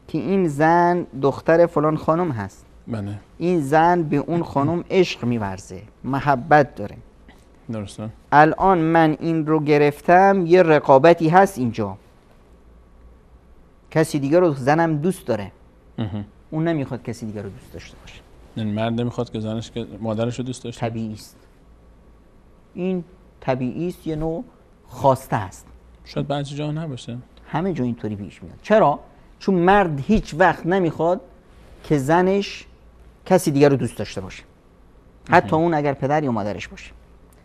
که این زن دختر فلان خانم هست، بله این زن به اون خانم عشق میورزه، محبت داره. درسته. الان من این رو گرفتم، یه رقابتی هست اینجا، کسی دیگه رو زنم دوست داره، اون نمیخواد کسی دیگه رو دوست داشته باشه. این مرد نمیخواد که زنش که مادرش رو دوست داشته باشه. طبیعی است، این طبیعی است، یه نوع خواسته است. شاید بعضی جا نباشه، همه جا اینطوری پیش میاد. چرا؟ چون مرد هیچ وقت نمیخواد که زنش کسی دیگر رو دوست داشته باشه، حتی اون اگر پدر یا مادرش باشه.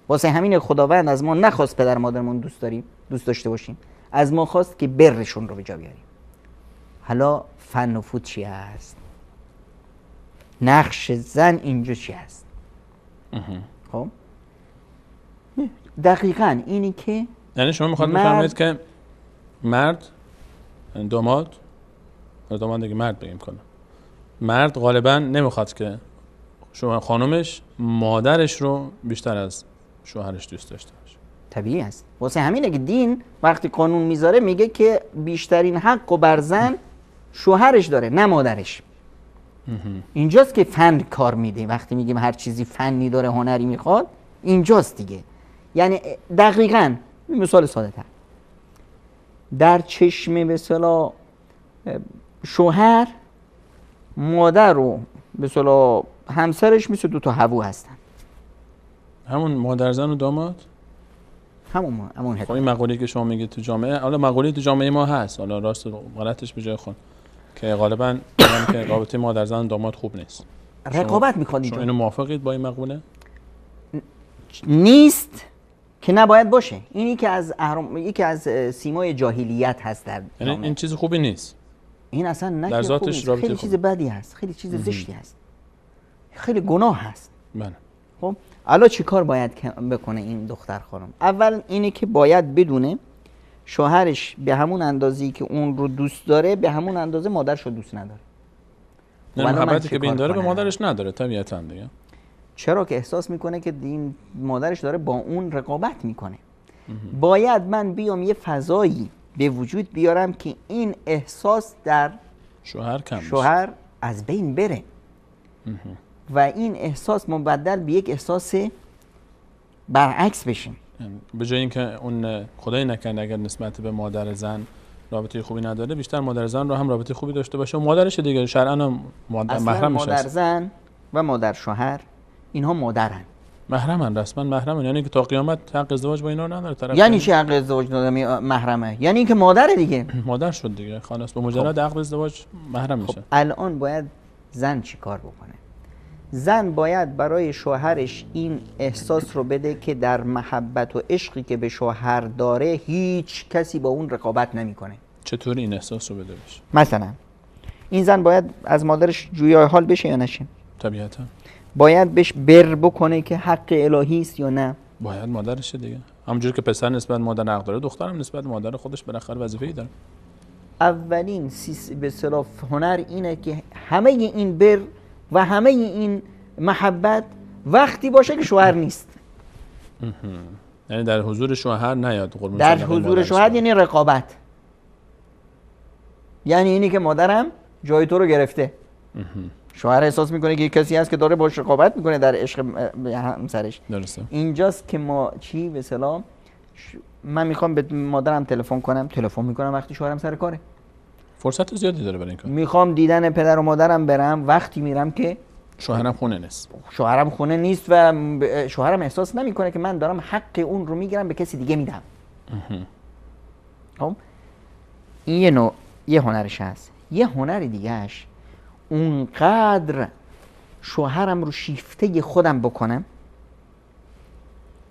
واسه همین خداوند از ما نخواست پدر مادرمون دوست داشته باشیم، از ما خواست که برشون رو به جا بیاریم. حالا فن و فوت چی هست؟ نقش زن اینجا چی هست؟ خب دقیقاً اینی که یعنی شما میخواد بفرمایید که مرد، داماد دیگه مرد بگیم کنم، مرد غالبا نمیخواد که شما خانومش مادرش رو بیشتر از شوهرش دوست داشته باشه. طبیعی است. واسه همینه که دین وقتی قانون میذاره میگه که بیشترین حق و بر زن شوهرش داره نه مادرش. اینجاست که فن کار میده. وقتی میگیم هر چیزی فنی داره، هنری میخواد، اینجاست دیگه. یعنی دقیقاً مثال ساده تر، در چشم به اصطلاح شوهر مادر و به اصطلاح همسرش مثل دو تا هوو هستن. همون مادر زن و داماد، همون خب این مقوله که شما میگید تو جامعه، حالا مقوله تو جامعه ما هست، حالا راست و غلطش به جای خود، که غالبا میگن که رابطه مادر زن و داماد خوب نیست. رقابت میخواد اینجا. شما اینو موافقید با این مقوله؟ نیست که نباید باشه. اینی که از سیمای جاهلیت هست در یعنی این چیز خوبی نیست. این اصلا نه در ذاتش رابطه خیلی چیز بدی هست، خیلی چیز زشتی هست، خیلی گناه هست. بله. خب الان چی کار باید بکنه این دختر خانم؟ اول اینه که باید بدونه شوهرش به همون اندازه‌ای که اون رو دوست داره به همون اندازه مادرش رو دوست نداره. نه محبتی که به این داره به مادرش نداره طبیعتاً دیگه. چرا که احساس میکنه که این مادرش داره با اون رقابت میکنه. باید من بیام یه فضایی به وجود بیارم که این احساس در شوهر از بین بره و این احساس مبدل به یک احساس برعکس بشه. به جای اینکه اون خدای نکنه اگر نسبت به مادر زن رابطه خوبی نداره، بیشتر مادر زن رو هم رابطه خوبی داشته باشه و مادرش دیگه شرعاً محرم میشه. مادر زن و مادر شوهر اینها مادرن. محرمن، رسما محرمن، یعنی که تا قیامت حق ازدواج با اینا رو نداره طرف. یعنی چی حق ازدواج نداره محرمه؟ یعنی اینکه مادر دیگه مادر شد دیگه خلاص، با مجرد عقد ازدواج محرم میشه. خب الان باید زن چی کار بکنه؟ زن باید برای شوهرش این احساس رو بده که در محبت و عشقی که به شوهر داره هیچ کسی با اون رقابت نمیکنه. چطور این احساس رو بده بشه؟ مثلا این زن باید از مادرش جویای حال بشه یا نشه؟ طبیعتا باید بهش بر بکنه که حق الهی است یا نه؟ باید مادرشه دیگه. همونجوری که پسر نسبت مادر حق داره، دخترم نسبت مادر خودش بالاخره وظیفه‌ای داره. اولین به اصطلاح هنر اینه که همه این بر و همه این محبت وقتی باشه که شوهر نیست. یعنی در حضور شوهر نیاد قربون در صدقه حضور مادرش شوهر کنه. یعنی رقابت، یعنی اینی که مادرم جای تو رو گرفته. شوهر احساس میکنه که کسی هست که داره باش رقابت میکنه در عشق همسرش. درسته. اینجاست که ما چی به اصطلاح من میخوام به مادرم تلفن کنم، تلفن میکنم وقتی شوهرم سر کاره. فرصت زیادی داره برای این کار. میخوام دیدن پدر و مادرم برم وقتی میرم که شوهرم خونه نیست. شوهرم خونه نیست و شوهرم احساس نمیکنه که من دارم حق اون رو میگیرم به کسی دیگه میدم. خب این یه هنرش هست. یه هنر دیگهش اونقدر شوهرم رو شیفته خودم بکنم،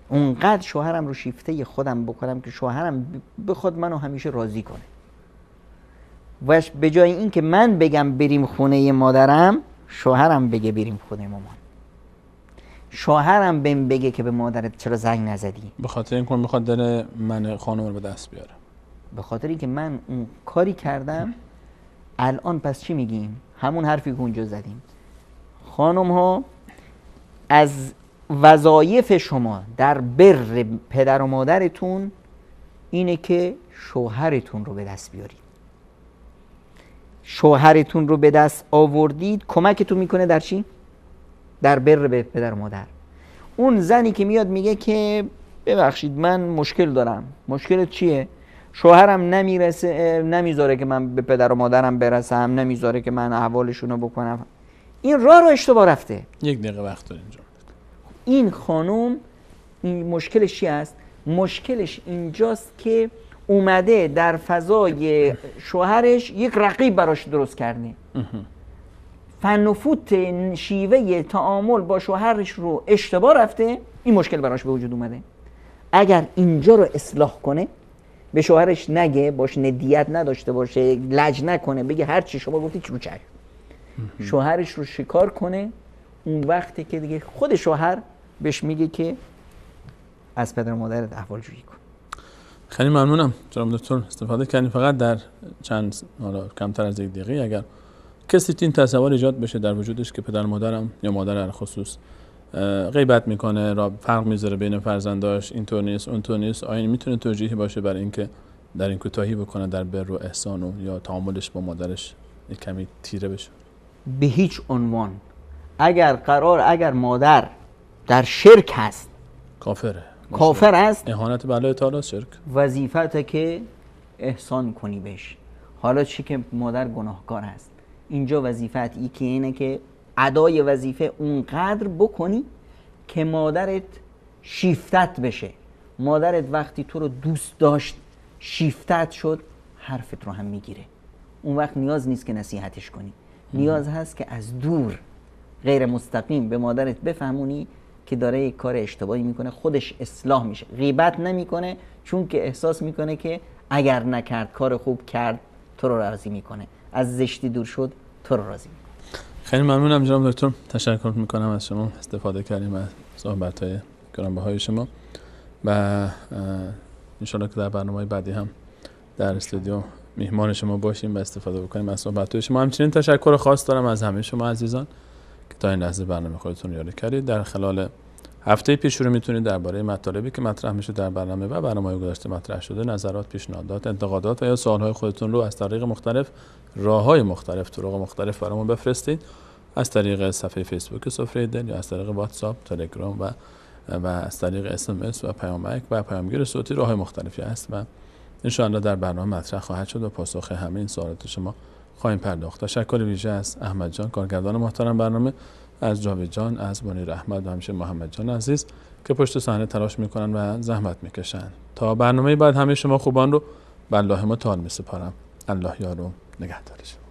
اونقدر شوهرم رو شیفته خودم بکنم که شوهرم بخواد منو همیشه راضی کنه و به جای این که من بگم بریم خونه مادرم، شوهرم بگه بریم خونه مامان. شوهرم بهم بگه که به مادرت چرا زنگ نزدی، به خاطر اینکه میخواد دل من خانم رو به دست بیاره. به خاطر اینکه من اون کاری کردم. الان پس چی میگیم؟ همون حرفی که اونجا زدیم. خانم ها از وظایف شما در بر پدر و مادرتون اینه که شوهرتون رو به دست بیارید. شوهرتون رو به دست آوردید کمکتون میکنه در چی؟ در بر به پدر و مادر. اون زنی که میاد میگه که ببخشید من مشکل دارم، مشکلت چیه؟ شوهرم نمیذاره که من به پدر و مادرم برسم، نمیذاره که من احوالشونو بکنم. این راه رو اشتباه رفته. یک دقیقه وقت داره اینجا. این خانم این مشکلش چی است؟ مشکلش اینجاست که اومده در فضای شوهرش یک رقیب براش درست کرده. فن و فوت شیوه تعامل با شوهرش رو اشتباه رفته، این مشکل براش به وجود اومده. اگر اینجا رو اصلاح کنه، به شوهرش نگه، باش ندیت نداشته باشه، لج نکنه، بگه هر چی شما گفتی چی رو چشم، شوهرش رو شکار کنه، اون وقتی که دیگه خود شوهر بهش میگه که از پدر و مادرت احوال جویی کن. خیلی ممنونم جناب دکتر، استفاده کردیم. فقط در چند کمتر از یک دقیقه اگر کسی این تصور ایجاد بشه در وجودش که پدر مادرم یا مادر در خصوص غیبت میکنه، را فرق میذاره بین فرزنداش، اینطور نیست اونطور نیست، آیا میتونه توجیهی باشه برای اینکه در این کوتاهی بکنه در بر و احسان و یا تعاملش با مادرش یک کمی تیره بشه؟ به هیچ عنوان. اگر مادر در شرک هست، کافر است، اهانت به الله تعالی، شرک، وظیفته که احسان کنی بهش. حالا چی که مادر گناهکار است، اینجا وظیفت اینه که ادای وظیفه اونقدر بکنی که مادرت شیفتت بشه. مادرت وقتی تو رو دوست داشت شیفتت شد، حرفت رو هم میگیره. اون وقت نیاز نیست که نصیحتش کنی، نیاز هست که از دور غیر مستقیم به مادرت بفهمونی که داره یک کار اشتباهی میکنه، خودش اصلاح میشه. غیبت نمیکنه چون که احساس میکنه که اگر نکرد کار خوب کرد تو رو راضی میکنه، از زشتی دور شد تو رو راضی میکنه. خیلی ممنونم جناب دکتر، تشکر میکنم از شما، استفاده کردیم از صحبت‌های گرانبهای شما و انشالله که در برنامه‌های بعدی هم در استودیو میهمان شما باشیم و استفاده بکنیم از صحبت‌های شما. همچنین تشکر خاص دارم از همه شما عزیزان که تا این لحظه برنامه خودتون یاری کردید. در خلال هفته پیش رو میتونید درباره مطالبی که مطرح میشه در برنامه و برنامه‌های گذشته مطرح شده، نظرات، پیشنهادات، انتقادات و یا سوال‌های خودتون رو از طریق مختلف، راه‌های مختلف، طرق مختلف برامون بفرستید. از طریق صفحه فیسبوک سفره دل یا از طریق واتساپ، تلگرام و از طریق SMS و پیامک و پیامگیر صوتی، راه‌های مختلفی هست و ان شاءالله در برنامه مطرح خواهد شد و پاسخ همه این سوالات شما خواهیم پرداخت. تشکر ویژه از احمد جان، کارگردان محترم برنامه از جاوید جان، از منیر احمد و همیشه محمد جان عزیز که پشت صحنه تلاش میکنن و زحمت میکشن. تا برنامه بعد همه شما خوبان رو به الله متعال میسپارم. الله یار و نگهدار شما.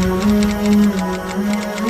Mm-hmm.